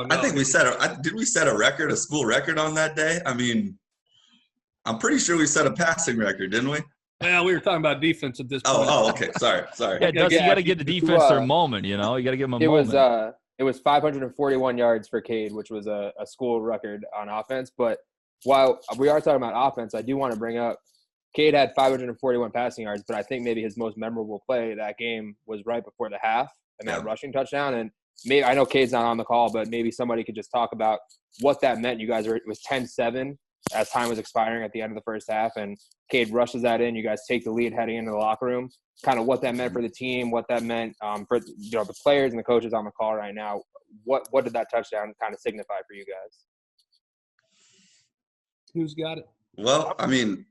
I think we did we set a record, a school record on that day? I mean, I'm pretty sure we set a passing record, didn't we? Well, we were talking about defense at this point. Oh, okay. Sorry. Yeah, Dusty, you got to give the defense their moment, you know? You got to give them a moment. It was 541 yards for Cade, which was a school record on offense. But while we are talking about offense, I do want to bring up Cade had 541 passing yards, but I think maybe his most memorable play that game was right before the half and that rushing touchdown. And maybe I know Cade's not on the call, but maybe somebody could just talk about what that meant. You guys it was 10-7 as time was expiring at the end of the first half, and Cade rushes that in. You guys take the lead heading into the locker room. Kind of what that meant for the team, what that meant for the players and the coaches on the call right now. What did that touchdown kind of signify for you guys? Who's got it? Well, I mean,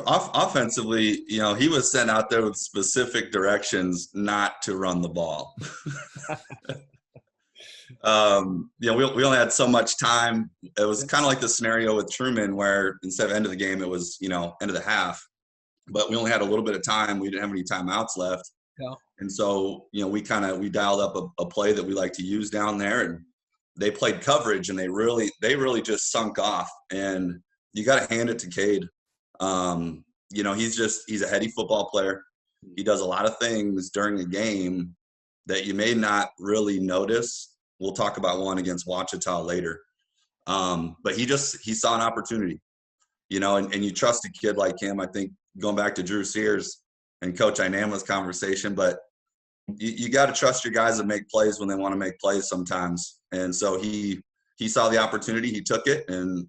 offensively, you know, he was sent out there with specific directions not to run the ball. You know, we only had so much time. It was kind of like the scenario with Truman where instead of end of the game, it was, you know, end of the half. But we only had a little bit of time. We didn't have any timeouts left. Yeah. And so, you know, we dialed up a play that we like to use down there, and they played coverage, and they really just sunk off. And you got to hand it to Cade. You know, he's a heady football player. He does a lot of things during the game that you may not really notice. We'll talk about one against Ouachita later. But he saw an opportunity, you know, and you trust a kid like him. I think going back to Drew Sears and Coach Inama's conversation, but you got to trust your guys that make plays when they want to make plays sometimes. And so he saw the opportunity, he took it, and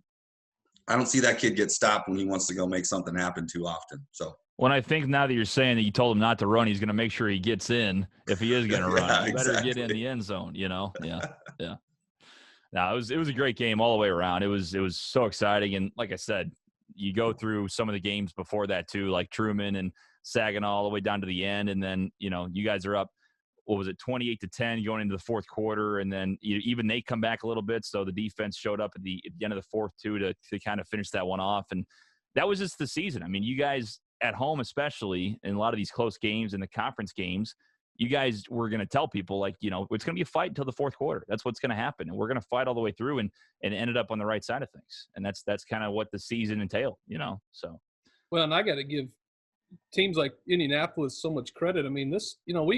I don't see that kid get stopped when he wants to go make something happen too often. So when I think now that you're saying that you told him not to run, he's going to make sure he gets in if he is going to run. He better get in the end zone, you know? Yeah. Yeah. No, it was a great game all the way around. It was so exciting. And like I said, you go through some of the games before that too, like Truman and Saginaw all the way down to the end. And then, you know, you guys are up, what was it, 28-10 going into the fourth quarter. And then even they come back a little bit. So the defense showed up at the end of the fourth too to kind of finish that one off. And that was just the season. I mean, you guys at home, especially in a lot of these close games and the conference games, you guys were going to tell people, like, you know, it's going to be a fight until the fourth quarter. That's what's going to happen. And we're going to fight all the way through and ended up on the right side of things. And that's kind of what the season entailed, you know? So. Well, and I got to give teams like Indianapolis so much credit. I mean, this, you know,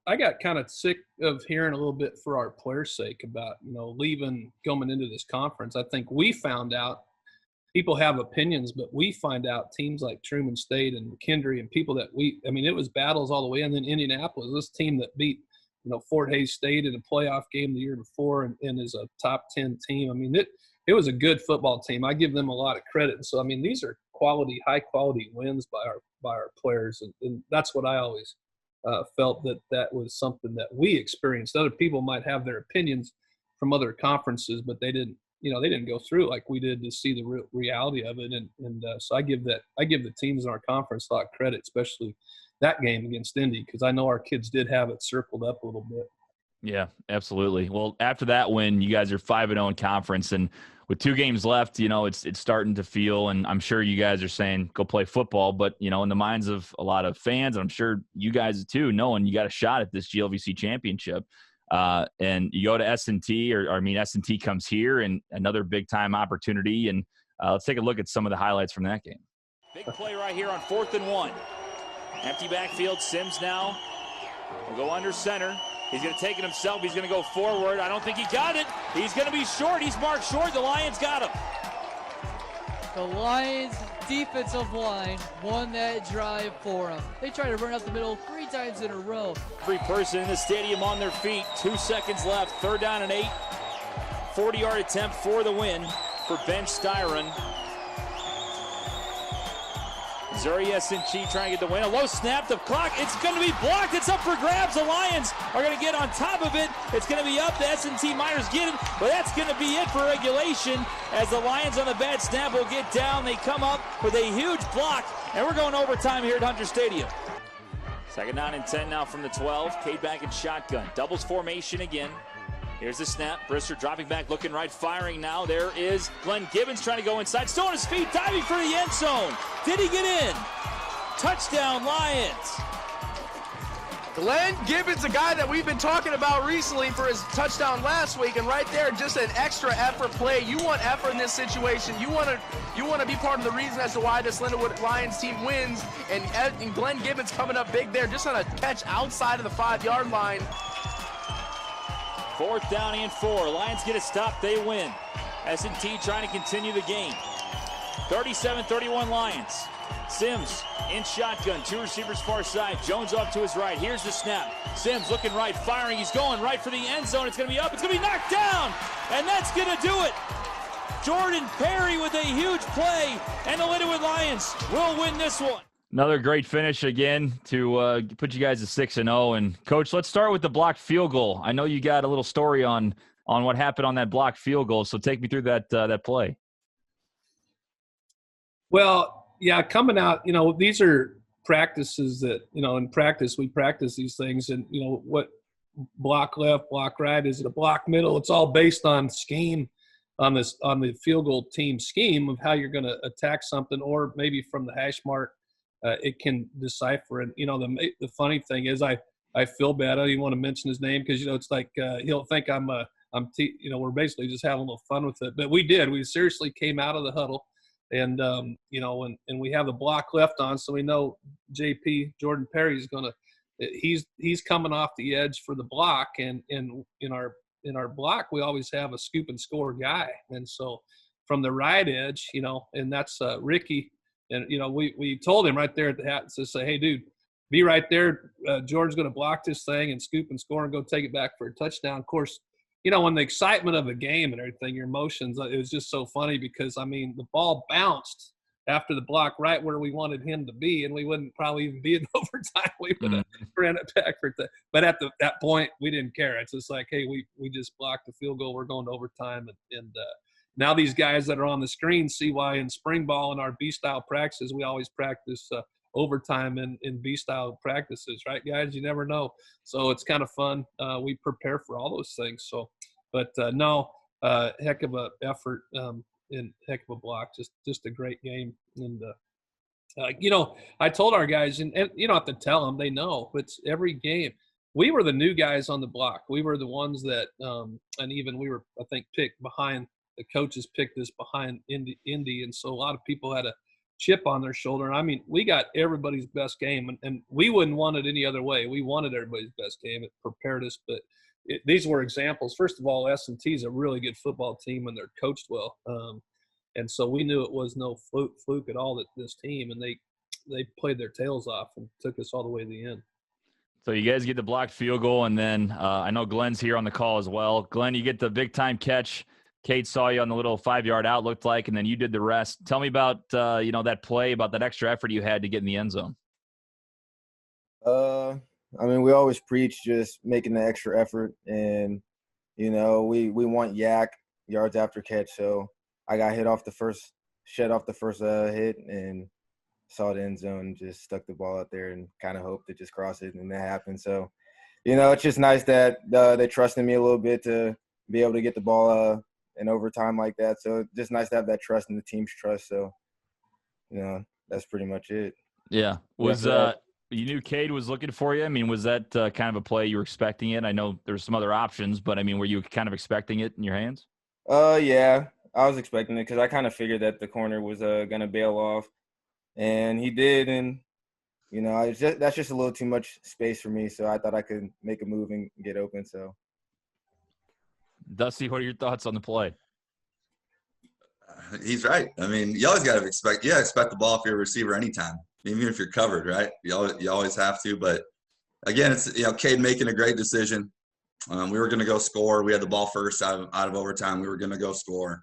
I got kind of sick of hearing a little bit for our players' sake about, you know, going into this conference. I think we found out, people have opinions, but we find out teams like Truman State and McKendree and people that it was battles all the way. And then Indianapolis, this team that beat, you know, Fort Hays State in a playoff game the year before and is a top 10 team. I mean, it was a good football team. I give them a lot of credit. And so, I mean, these are high quality wins by our players. And that's what I always felt that was something that we experienced. Other people might have their opinions from other conferences, but they didn't go through it like we did to see the reality of it. And so I give the teams in our conference a lot of credit, especially that game against Indy, because I know our kids did have it circled up a little bit. Yeah, absolutely. Well, after that win, you guys are 5-0 in conference, and with 2 games left, you know, it's starting to feel, and I'm sure you guys are saying go play football, but, you know, in the minds of a lot of fans, and I'm sure you guys too, knowing you got a shot at this GLVC championship. And you go to S&T, S&T comes here, and another big-time opportunity. And let's take a look at some of the highlights from that game. Big play right here on 4th and 1. Empty backfield. Sims now will go under center. He's going to take it himself. He's going to go forward. I don't think he got it. He's going to be short. He's marked short. The Lions got him. The Lions defensive line won that drive for them. They tried to run up the middle 3 times in a row. Every person in the stadium on their feet. 2 seconds left. 3rd down and 8. 40-yard attempt for the win for Ben Styron. Missouri S&T trying to get the win. A low snap. The clock, it's going to be blocked. It's up for grabs. The Lions are going to get on top of it. It's going to be up. The S&T Miners get it, but that's going to be it for regulation as the Lions on the bad snap will get down. They come up with a huge block, and we're going overtime here at Hunter Stadium. 2nd down and 10 now from the 12. Cade back in shotgun. Doubles formation again. Here's the snap. Brister dropping back, looking right, firing now. There is Glenn Gibbons trying to go inside. Still on his feet, diving for the end zone. Did he get in? Touchdown, Lions. Glenn Gibbons, a guy that we've been talking about recently for his touchdown last week, and right there, just an extra effort play. You want effort in this situation. You want to be part of the reason as to why this Lindenwood Lions team wins. And Glenn Gibbons coming up big there, just on a catch outside of the 5-yard line. 4th down and 4. Lions get a stop. They win. S&T trying to continue the game. 37-31 Lions. Sims in shotgun, 2 receivers far side. Jones off to his right. Here's the snap. Sims looking right, firing. He's going right for the end zone. It's going to be up. It's going to be knocked down. And that's going to do it. Jordan Perry with a huge play. And the Lindenwood Lions will win this one. Another great finish again to put you guys to 6-0. And, Coach, let's start with the blocked field goal. I know you got a little story on what happened on that blocked field goal, so take me through that play. Well, yeah, coming out, these are practices that, in practice, we practice these things. And, what block left, block right, is it a block middle? It's all based on scheme, on the field goal team scheme of how you're going to attack something, or maybe from the hash mark, it can decipher. And, the funny thing is I feel bad. I don't even want to mention his name because, it's like he'll think we're basically just having a little fun with it. But we did. We seriously came out of the huddle. And, and we have the block left on, so we know JP, Jordan Perry, is going to – he's coming off the edge for the block. And in our block, we always have a scoop and score guy. And so from the right edge, and that's Ricky. And, we told him right there at the hat to say, hey, dude, be right there. Jordan's going to block this thing and scoop and score and go take it back for a touchdown. Of course, when the excitement of the game and everything, your emotions, it was just so funny because, the ball bounced after the block right where we wanted him to be, and we wouldn't probably even be in overtime. We would have ran it back for but at that point, we didn't care. It's just like, hey, we just blocked the field goal. We're going to overtime. And now these guys that are on the screen see why in spring ball in our B-style practices, we always practice overtime in B-style practices, right, guys? You never know. So it's kind of fun. We prepare for all those things. So, but heck of a effort and heck of a block. Just a great game. And I told our guys, and you don't have to tell them, they know. It's every game. We were the new guys on the block. We were the ones that, and even we were, I think, picked behind. The coaches picked us behind Indy, and so a lot of people had a chip on their shoulder. And we got everybody's best game, and we wouldn't want it any other way. We wanted everybody's best game. It prepared us, but these were examples. First of all, S&T is a really good football team, and they're coached well. And so we knew it was no fluke at all that this team, and they played their tails off and took us all the way to the end. So you guys get the blocked field goal, and then I know Glenn's here on the call as well. Glenn, you get the big-time catch. Kate saw you on the little 5-yard out, looked like, and then you did the rest. Tell me about, that play, about that extra effort you had to get in the end zone. We always preach just making the extra effort, and, we want yak, yards after catch. So I got shed off the first hit and saw the end zone, just stuck the ball out there and kind of hoped to just cross it, and that happened. So, it's just nice that they trusted me a little bit to be able to get the ball in overtime like that. So just nice to have that trust and the team's trust. So, that's pretty much it. Yeah. You knew Cade was looking for you? Was that kind of a play you were expecting it? I know there's some other options, but were you kind of expecting it in your hands? Yeah, I was expecting it because I kind of figured that the corner was going to bail off, and he did. And, that's just a little too much space for me. So I thought I could make a move and get open. So. Dusty, what are your thoughts on the play? He's right. You always got to expect the ball if you're a receiver anytime, even if you're covered, right? You always have to. But again, it's Cade making a great decision. We were going to go score. We had the ball first out of overtime. We were going to go score.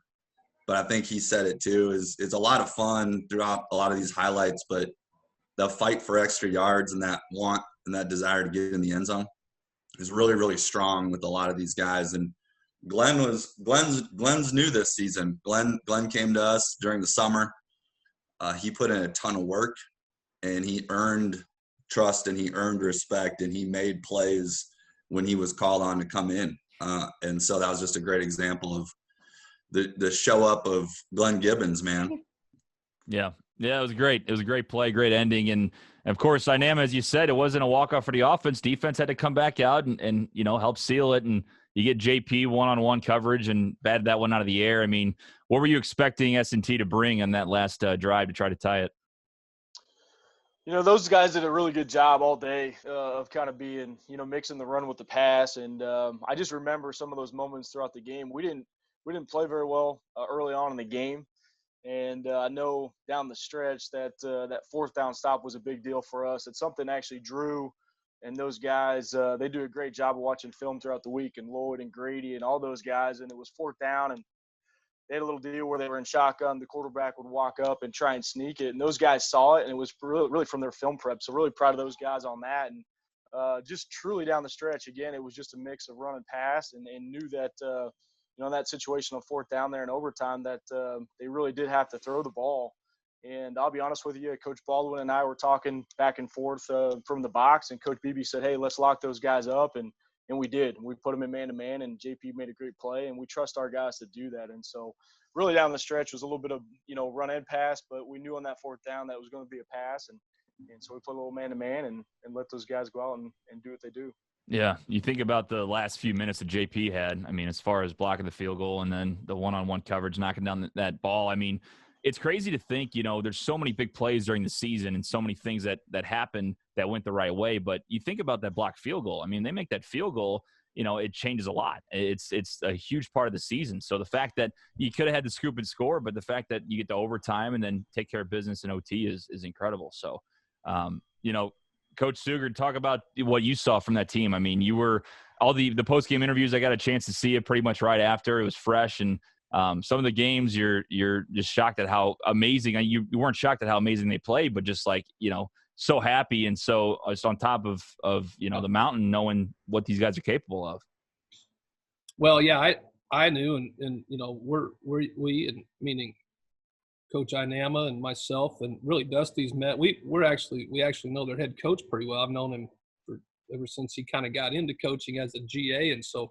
But I think he said it too. It's a lot of fun throughout a lot of these highlights, but the fight for extra yards and that want and that desire to get in the end zone is really, really strong with a lot of these guys. And Glenn's new this season. Glenn came to us during the summer. He put in a ton of work, and he earned trust and he earned respect, and he made plays when he was called on to come in. And so that was just a great example of the show up of Glenn Gibbons, man. Yeah. Yeah, it was great. It was a great play, great ending. And And of course, Inama, as you said, it wasn't a walk-off for the offense. Defense had to come back out and help seal it. And you get JP one-on-one coverage and batted that one out of the air. I mean, what were you expecting S&T to bring on that last drive to try to tie it? Those guys did a really good job all day of kind of being, mixing the run with the pass. And I just remember some of those moments throughout the game. We didn't play very well early on in the game. And I know down the stretch that that fourth down stop was a big deal for us. It's something actually Drew and those guys, they do a great job of watching film throughout the week, and Lloyd and Grady and all those guys. And it was fourth down, and they had a little deal where they were in shotgun. The quarterback would walk up and try and sneak it. And those guys saw it, and it was really from their film prep. So really proud of those guys on that. And just truly down the stretch, again, it was just a mix of run and pass, and knew that in that situation on fourth down there in overtime that they really did have to throw the ball. And I'll be honest with you, Coach Baldwin and I were talking back and forth from the box, and Coach Beebe said, hey, let's lock those guys up. And we did. We put them in man-to-man, and JP made a great play, and we trust our guys to do that. And so really down the stretch was a little bit of, run and pass, but we knew on that fourth down that was going to be a pass. And so we put a little man-to-man and let those guys go out and do what they do. Yeah, you think about the last few minutes that JP had, I mean, as far as blocking the field goal and then the one-on-one coverage, knocking down that ball. I mean, it's crazy to think, there's so many big plays during the season and so many things that happened that went the right way. But you think about that blocked field goal. I mean, they make that field goal, it changes a lot. It's a huge part of the season. So the fact that you could have had the scoop and score, but the fact that you get to overtime and then take care of business in OT is incredible. So, Coach Stuger, talk about what you saw from that team. I mean, you were all the post-game interviews. I got a chance to see it pretty much right after. It was fresh, and some of the games you're just shocked at how amazing. You weren't shocked at how amazing they played, but just like so happy and so it's on top of the mountain, knowing what these guys are capable of. Well, yeah, I knew, and we and meaning Coach Inama and myself, and really Dusty's met. We actually know their head coach pretty well. I've known him ever since he kind of got into coaching as a GA, and so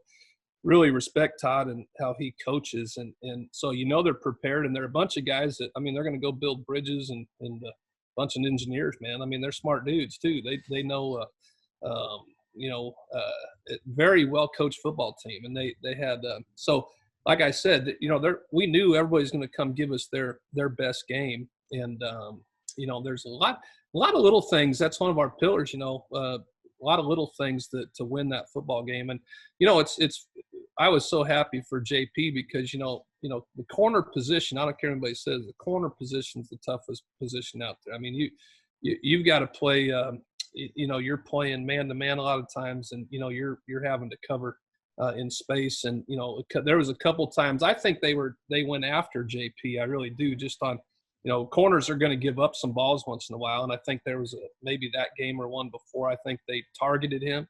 really respect Todd and how he coaches, and so they're prepared, and they're a bunch of guys that they're going to go build bridges and a bunch of engineers, man. I mean, they're smart dudes too. They know very well coached football team, and they had so. Like I said, we knew everybody's going to come give us their best game, and there's a lot of little things. That's one of our pillars. A lot of little things to win that football game, and it's. I was so happy for JP because the corner position. I don't care what anybody says. The corner position is the toughest position out there. I mean, you've got to play. You're playing man to man a lot of times, and you're having to cover. In space, and there was a couple times I think they went after JP. I really do, just on corners are going to give up some balls once in a while, and I think there was maybe that game or one before, I think they targeted him,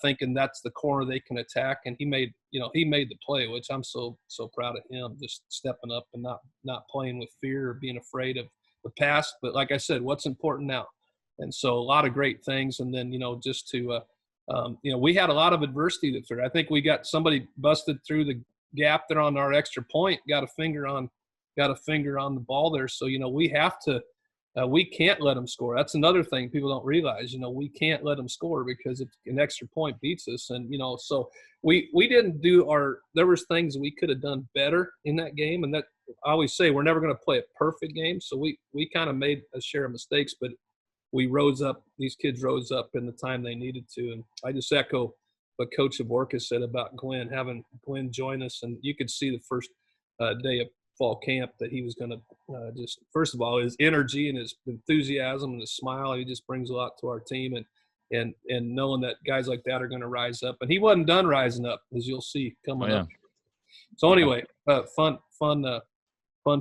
thinking that's the corner they can attack, and he made the play, which I'm so proud of him, just stepping up and not playing with fear or being afraid of the pass. But like I said, what's important now? And so a lot of great things, and then just to we had a lot of adversity that through. I think we got somebody busted through the gap there on our extra point, got a finger on the ball there. So, we have to, we can't let them score. That's another thing people don't realize, we can't let them score because if an extra point beats us. And, so we didn't there was things we could have done better in that game. And that I always say, we're never going to play a perfect game. So we kind of made a share of mistakes, but these kids rose up in the time they needed to. And I just echo what Coach Aborka said about Glenn, having Glenn join us. And you could see the first day of fall camp that he was going to just, first of all, his energy and his enthusiasm and his smile, he just brings a lot to our team. And knowing that guys like that are going to rise up. And he wasn't done rising up, as you'll see coming up. So anyway, fun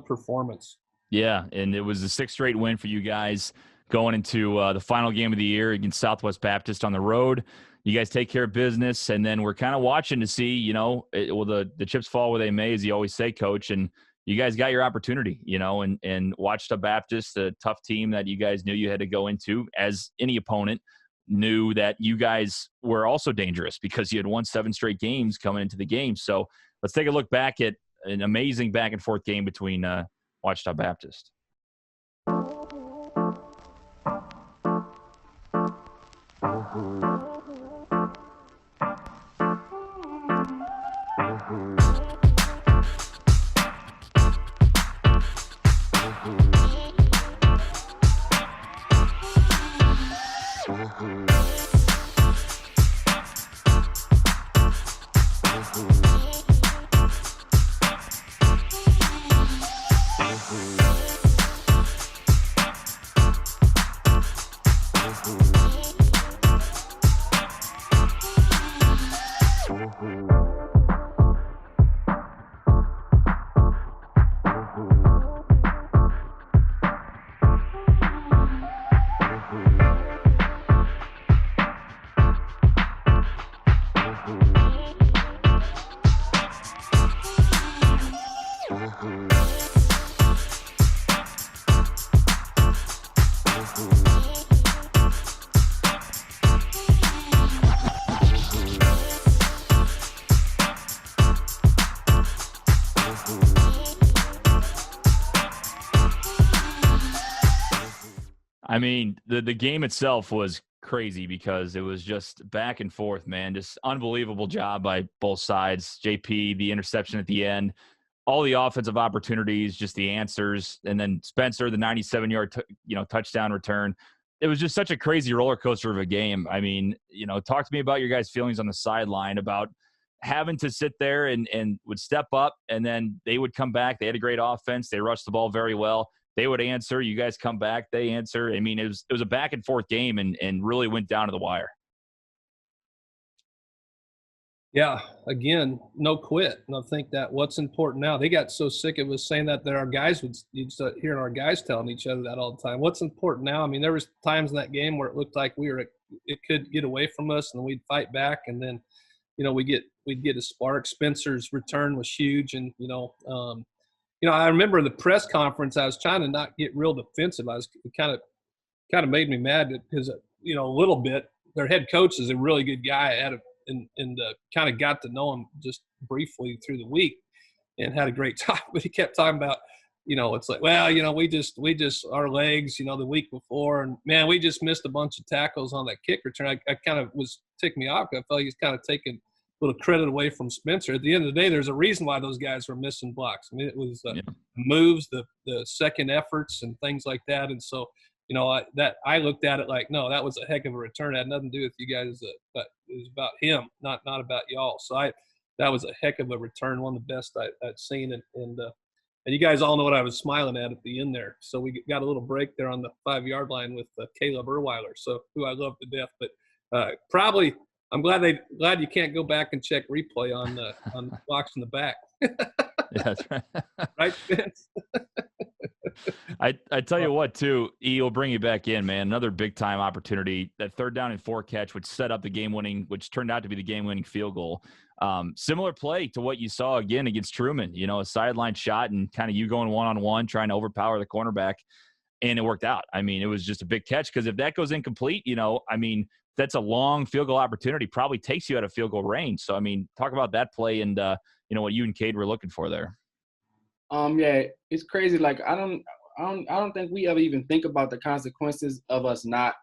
performance. Yeah, and it was a 6th straight win for you guys going into the final game of the year against Southwest Baptist on the road. You guys take care of business, and then we're kind of watching to see, the chips fall where they may, as you always say, Coach, and you guys got your opportunity, and Ouachita Baptist, a tough team that you guys knew you had to go into, as any opponent knew that you guys were also dangerous because you had won 7 straight games coming into the game. So let's take a look back at an amazing back-and-forth game between Ouachita Baptist. I mean, the game itself was crazy because it was just back and forth, man. Just unbelievable job by both sides. JP, the interception at the end, all the offensive opportunities, just the answers, and then Spencer, the 97-yard touchdown return. It was just such a crazy roller coaster of a game. I mean, talk to me about your guys' feelings on the sideline about having to sit there and would step up, and then they would come back. They had a great offense. They rushed the ball very well. They would answer. You guys come back. They answer. I mean, it was a back and forth game and really went down to the wire. Yeah, again, no quit. And I think that what's important now, they got so sick of us saying that our guys you'd start hearing our guys telling each other that all the time. What's important now? I mean, there was times in that game where it looked like it could get away from us and we'd fight back. And then, we'd get a spark. Spencer's return was huge. And, I remember the press conference, I was trying to not get real defensive. It kind of made me mad because, a little bit, their head coach is a really good guy and kind of got to know him just briefly through the week and had a great time. But he kept talking about, it's like, well, we just our legs, the week before, and man, we just missed a bunch of tackles on that kick return. I kind of was ticked me off. I felt like he's kind of taking a little credit away from Spencer. At the end of the day, there's a reason why those guys were missing blocks. I mean, it was moves, the second efforts, and things like that. And so, I looked at it like, no, that was a heck of a return. It had nothing to do with you guys, but it was about him, not about y'all. So that was a heck of a return, one of the best I'd seen. And you guys all know what I was smiling at the end there. So we got a little break there on the 5-yard line with Caleb Erweiler, so who I love to death. But probably I'm glad you can't go back and check replay on the blocks in the back. Yeah, that's right. Right, Vince? I tell you what, too, E will bring you back in, man. Another big-time opportunity. That 3rd down and 4 catch, which set up the game-winning, which turned out to be the game-winning field goal. Similar play to what you saw, again, against Truman. A sideline shot and kind of you going one-on-one, trying to overpower the cornerback, and it worked out. I mean, it was just a big catch because if that goes incomplete, that's a long field goal opportunity, probably takes you out of field goal range. So, I mean, talk about that play and, what you and Cade were looking for there. Yeah, it's crazy. Like I don't think we ever even think about the consequences of us not,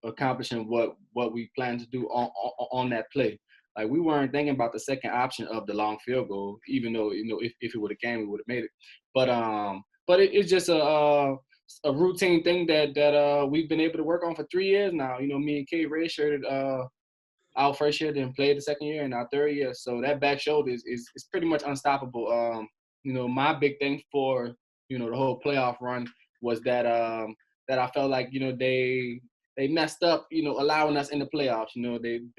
accomplishing what we plan to do on that play. Like we weren't thinking about the second option of the long field goal, even though if it would have came, we would have made it. But it's just a routine thing that we've been able to work on for 3 years now. Me and Cade redshirted our first year, then played the second year, and our 3rd year. So that back shoulder is pretty much unstoppable. My big thing for the whole playoff run was that I felt like they messed up, allowing us in the playoffs.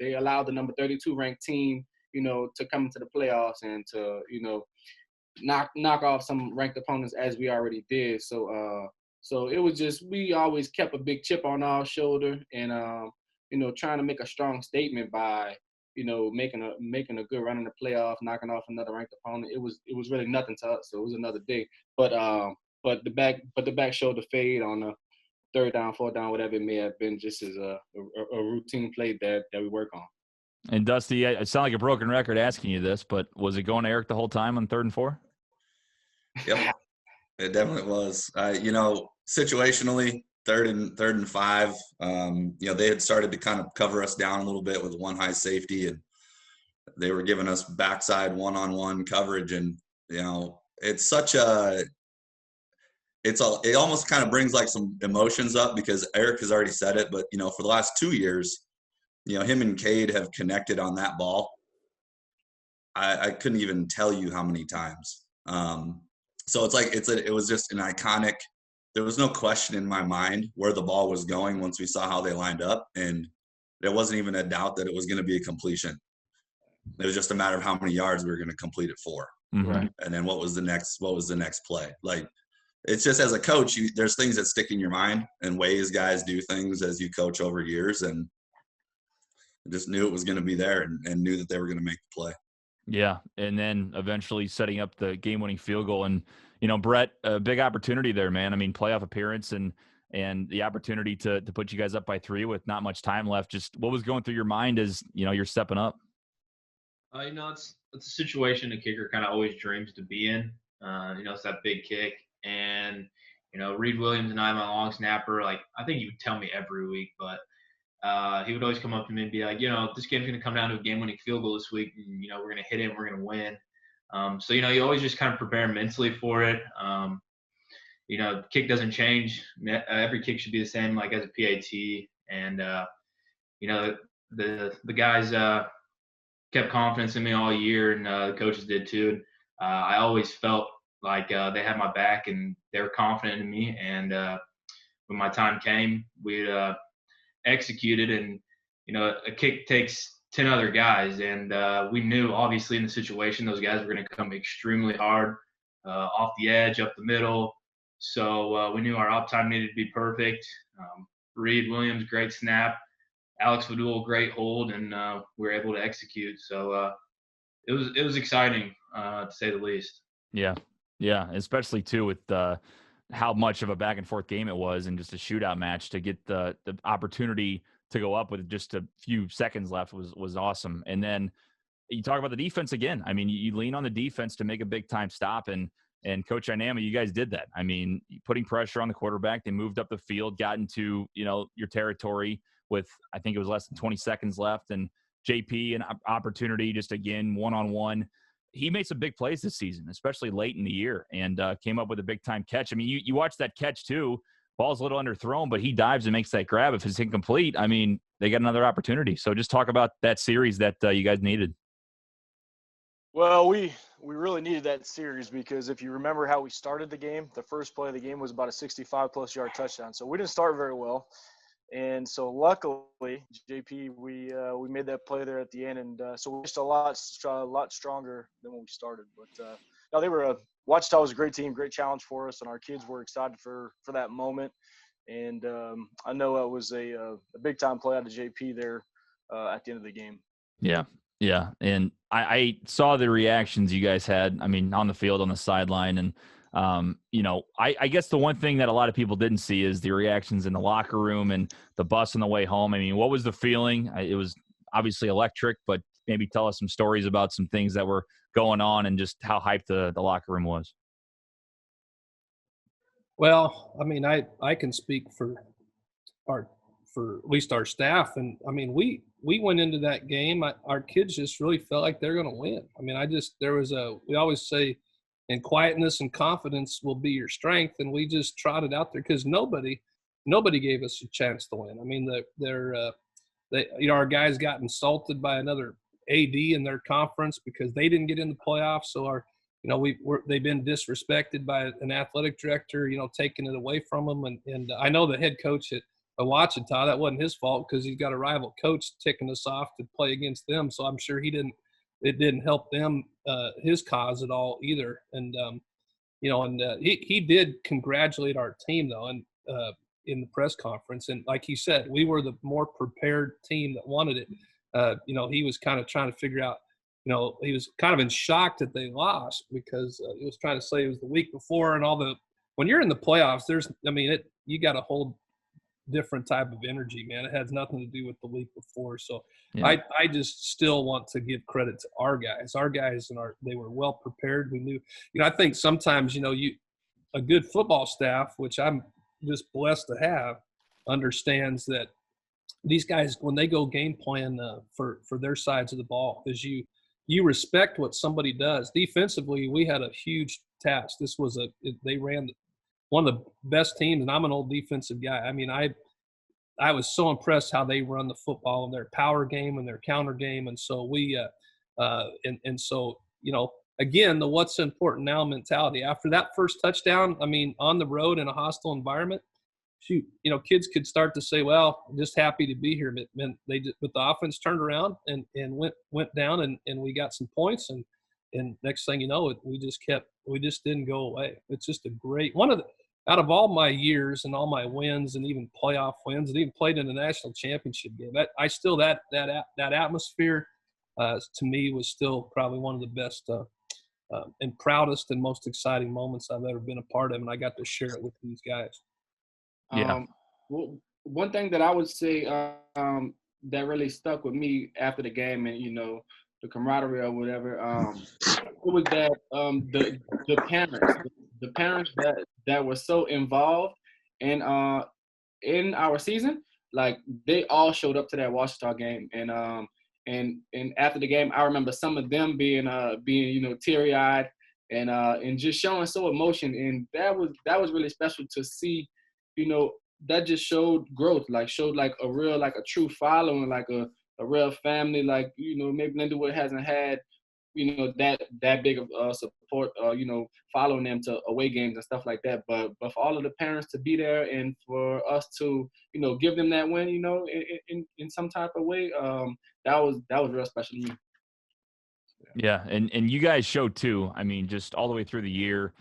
They allowed the number 32 ranked team, to come into the playoffs and to knock off some ranked opponents as we already did. So it was just we always kept a big chip on our shoulder and trying to make a strong statement by making a good run in the playoff, knocking off another ranked opponent. It was really nothing to us. So it was another day. But the back shoulder fade on the 3rd down, 4th down, whatever it may have been, just as a routine play that we work on. And Dusty, I sound like a broken record asking you this, but was it going to Eric the whole time on 3rd and 4? Yep, it definitely was. Situationally, third and 5. They had started to kind of cover us down a little bit with one high safety, and they were giving us backside one-on-one coverage. And, it's such it almost kind of brings like some emotions up, because Eric has already said it, but, for the last 2 years, him and Cade have connected on that ball. I couldn't even tell you how many times. So it's like, it was just an iconic, there was no question in my mind where the ball was going once we saw how they lined up. And there wasn't even a doubt that it was going to be a completion. It was just a matter of how many yards we were going to complete it for. Mm-hmm. And then what was the next play? Like, it's just, as a coach, there's things that stick in your mind and ways guys do things as you coach over years. And I just knew it was going to be there, and knew that they were going to make the play. Yeah, and then eventually setting up the game-winning field goal. And, Brett, a big opportunity there, man. I mean, playoff appearance and the opportunity to put you guys up by 3 with not much time left. Just what was going through your mind as, you're stepping up? It's a situation a kicker kind of always dreams to be in. It's that big kick. And, Reed Williams and I, my long snapper, like, I think he would tell me every week, but he would always come up to me and be like, this game's going to come down to a game-winning field goal this week, and, we're going to hit it and we're going to win. So, you always just kind of prepare mentally for it. The kick doesn't change. Every kick should be the same, like as a PAT. And, the guys kept confidence in me all year, and the coaches did too. And I always felt like they had my back and they were confident in me. And when my time came, we executed. And, a kick takes 10 other guys. And we knew, obviously, in the situation, those guys were going to come extremely hard off the edge, up the middle. So we knew our up time needed to be perfect. Reed Williams, great snap. Alex Vadul, great hold, and we were able to execute. So it was exciting, to say the least. Yeah, especially too with how much of a back and forth game it was, and just a shootout match. To get the opportunity to go up with just a few seconds left was awesome. And then you talk about the defense again. I mean, you lean on the defense to make a big time stop, and Coach Inama, you guys did that. I mean, putting pressure on the quarterback, they moved up the field, got into your territory with, I think it was less than 20 seconds left, and JP, an opportunity just again one-on-one. He made some big plays this season, especially late in the year, and came up with a big-time catch. I mean, you watch that catch too. Ball's a little underthrown, but he dives and makes that grab. If it's incomplete, I mean, they got another opportunity. So just talk about that series that you guys needed. Well, we really needed that series, because if you remember how we started the game, the first play of the game was about a 65-plus yard touchdown. So we didn't start very well. And so luckily, JP, we made that play there at the end, and so we're just a lot stronger than when we started. But no, they were Wichita was a great team, great challenge for us, and our kids were excited for that moment. And I know it was a big time play out of JP there at the end of the game. Yeah, and I saw the reactions you guys had. I mean, on the field, on the sideline, and I guess the one thing that a lot of people didn't see is the reactions in the locker room and the bus on the way home. I mean, what was the feeling? It was obviously electric, but maybe tell us some stories about some things that were going on and just how hyped the locker room was. Well, I mean, I can speak for at least our staff, and I mean, we went into that game. Our kids just really felt like they're going to win. I mean, we always say, and quietness and confidence will be your strength. And we just trotted out there because nobody gave us a chance to win. I mean, our guys got insulted by another AD in their conference because they didn't get in the playoffs. So they've been disrespected by an athletic director, taking it away from them. And I know the head coach at Ouachita, that wasn't his fault because he's got a rival coach ticking us off to play against them. So I'm sure it didn't help them, his cause at all either. And, he did congratulate our team though. And, in the press conference. And like he said, we were the more prepared team that wanted it. He was kind of trying to figure out, he was kind of in shock that they lost because he was trying to say it was the week before and when you're in the playoffs, you got a whole different type of energy, man. It has nothing to do with the week before. So yeah. I just still want to give credit to our guys. They were well prepared. We knew, I think sometimes, a good football staff, which I'm just blessed to have understands that these guys, when they go game plan for their sides of the ball, is you respect what somebody does. Defensively, we had a huge task. They ran one of the best teams, and I'm an old defensive guy. I mean, I was so impressed how they run the football and their power game and their counter game. And so so, again, the what's important now mentality. After that first touchdown, I mean, on the road in a hostile environment, shoot, kids could start to say, well, I'm just happy to be here. But the offense turned around and went down and we got some points. And next thing you know, we just didn't go away. It's just a great out of all my years and all my wins and even playoff wins and even played in a national championship game, that atmosphere to me was still probably one of the best and proudest and most exciting moments I've ever been a part of, and I got to share it with these guys. Well, one thing that I would say that really stuck with me after the game, and the camaraderie or whatever, it was that the parents that were so involved in our season, like they all showed up to that Washita game, and after the game, I remember some of them being teary eyed and just showing so emotion, and that was really special to see. That just showed growth, showed a true following, a real family, maybe Lindenwood hasn't had, that big of support, following them to away games and stuff like that. But for all of the parents to be there and for us to, give them that win, in some type of way, that was real special to me. Yeah, and you guys showed too. I mean, just all the way through the year,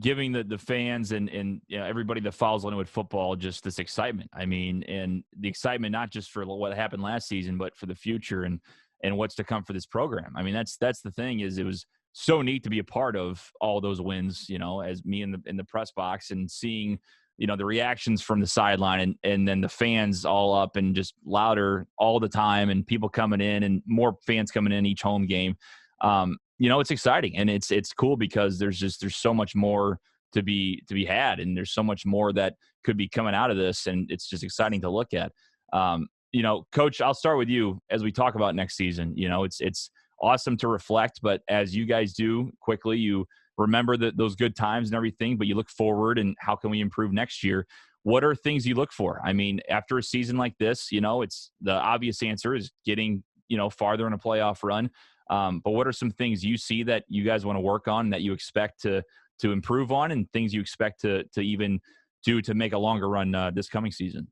giving the fans and everybody that follows Lindenwood football just this excitement. I mean, and the excitement not just for what happened last season, but for the future and what's to come for this program. I mean, that's the thing is it was so neat to be a part of all those wins, as me in the press box and seeing, the reactions from the sideline and then the fans all up and just louder all the time and people coming in and more fans coming in each home game. It's exciting and it's cool because there's so much more to be had and there's so much more that could be coming out of this, and it's just exciting to look at. Coach, I'll start with you as we talk about next season. It's awesome to reflect, but as you guys do quickly, you remember those good times and everything, but you look forward and how can we improve next year? What are things you look for? I mean, after a season like this, it's the obvious answer is getting, farther in a playoff run. But what are some things you see that you guys want to work on that you expect to improve on and things you expect to even do to make a longer run this coming season?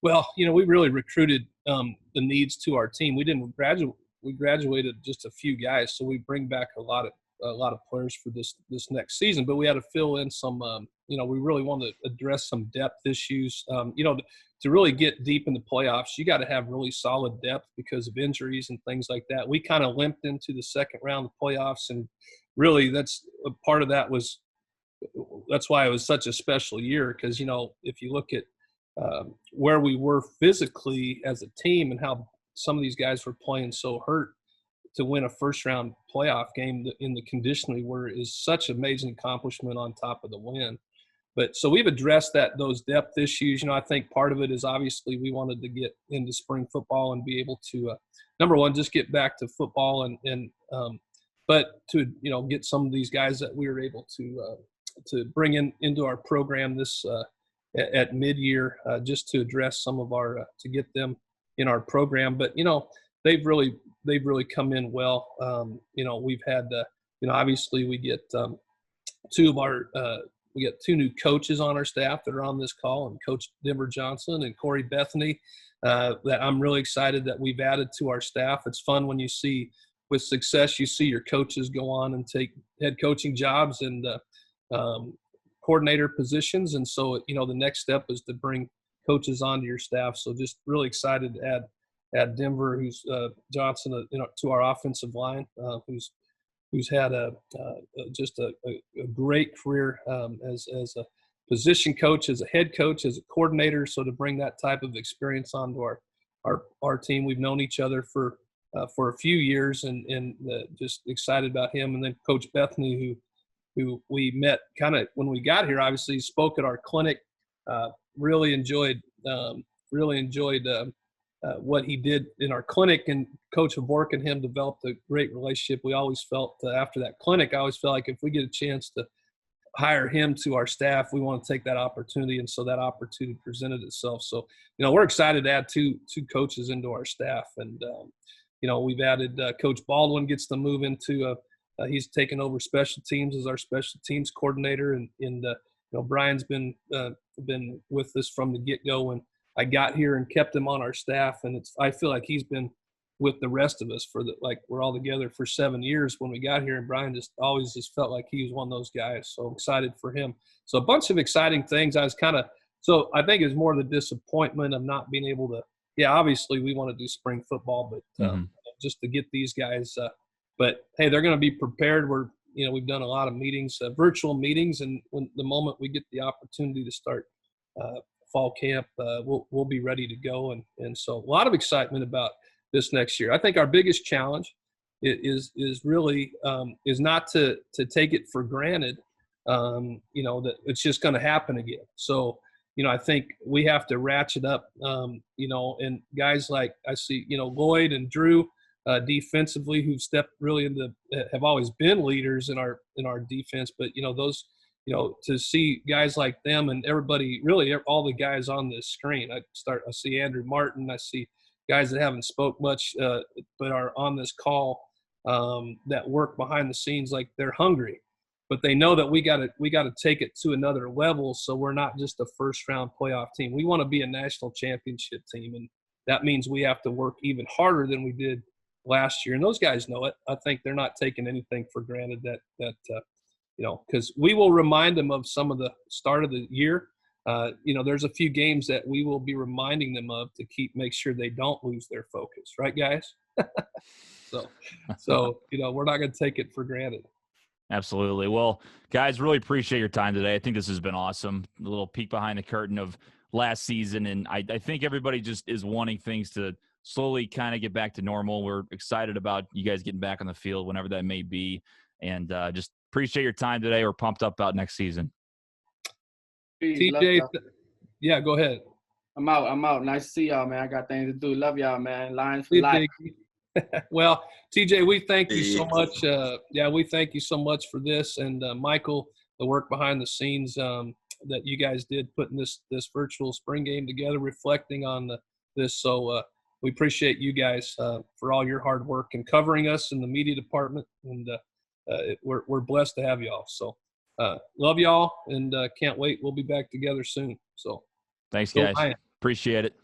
Well, we really recruited the needs to our team. We didn't graduate. We graduated just a few guys, so we bring back a lot of players for this next season. But we had to fill in some. We really want to address some depth issues. To really get deep in the playoffs, you got to have really solid depth because of injuries and things like that. We kind of limped into the second round of playoffs, and really that's a part of that was. That's why it was such a special year because if you look at where we were physically as a team and how some of these guys were playing so hurt, to win a first round playoff game in the condition we were is such an amazing accomplishment on top of the win. But so we've addressed those depth issues. I think part of it is obviously we wanted to get into spring football and be able to, number one, just get back to football but to, get some of these guys that we were able to bring into our program this at mid-year just to address some of our to get them in our program. But they've really come in well. We've had obviously we get we get two new coaches on our staff that are on this call, and Coach Denver Johnson and Corey Bethany that I'm really excited that we've added to our staff. It's fun when you see with success, you see your coaches go on and take head coaching jobs and coordinator positions. And so, the next step is to bring coaches onto your staff. So just really excited to add Denver, who's Johnson, to our offensive line, who's had just a great career as a position coach, as a head coach, as a coordinator. So to bring that type of experience onto our team, we've known each other for a few years, and just excited about him. And then Coach Bethany, we met kind of when we got here. Obviously, spoke at our clinic. Really enjoyed what he did in our clinic, and Coach Havork and him developed a great relationship. We always felt after that clinic, I always felt like if we get a chance to hire him to our staff, we want to take that opportunity, and so that opportunity presented itself. So, we're excited to add two coaches into our staff, and we've added Coach Baldwin gets to move into he's taken over special teams as our special teams coordinator, and Brian's been with us from the get-go when I got here and kept him on our staff, and I feel like he's been with the rest of us we're all together for 7 years when we got here, and Brian always felt like he was one of those guys. So excited for him. So a bunch of exciting things. I think it's more the disappointment of not being able to. Yeah, obviously we want to do spring football, but just to get these guys. But hey, they're going to be prepared. We've done a lot of meetings, virtual meetings, and when the moment we get the opportunity to start fall camp, we'll be ready to go. And so a lot of excitement about this next year. I think our biggest challenge is really is not to take it for granted, that it's just going to happen again. So, I think we have to ratchet up, and guys like I see, Lloyd and Drew defensively who've stepped really have always been leaders in our defense, but those. To see guys like them and everybody, really all the guys on this screen. I see Andrew Martin. I see guys that haven't spoke much, but are on this call that work behind the scenes like they're hungry, but they know that we got to take it to another level. So we're not just a first-round playoff team. We want to be a national championship team, and that means we have to work even harder than we did last year. And those guys know it. I think they're not taking anything for granted because we will remind them of some of the start of the year. There's a few games that we will be reminding them of to make sure they don't lose their focus. Right, guys? So we're not going to take it for granted. Absolutely. Well, guys, really appreciate your time today. I think this has been awesome. A little peek behind the curtain of last season. And I think everybody just is wanting things to slowly kind of get back to normal. We're excited about you guys getting back on the field whenever that may be. And just appreciate your time today. We're pumped up about next season. TJ, yeah, go ahead. I'm out. Nice to see y'all, man. I got things to do. Love y'all, man. Lions for life. Well, TJ, we thank you so much. We thank you so much for this. And Michael, the work behind the scenes that you guys did putting this virtual spring game together, reflecting on this. So we appreciate you guys for all your hard work and covering us in the media department. And we're blessed to have y'all. So love y'all and can't wait. We'll be back together soon. So thanks, guys. Appreciate it.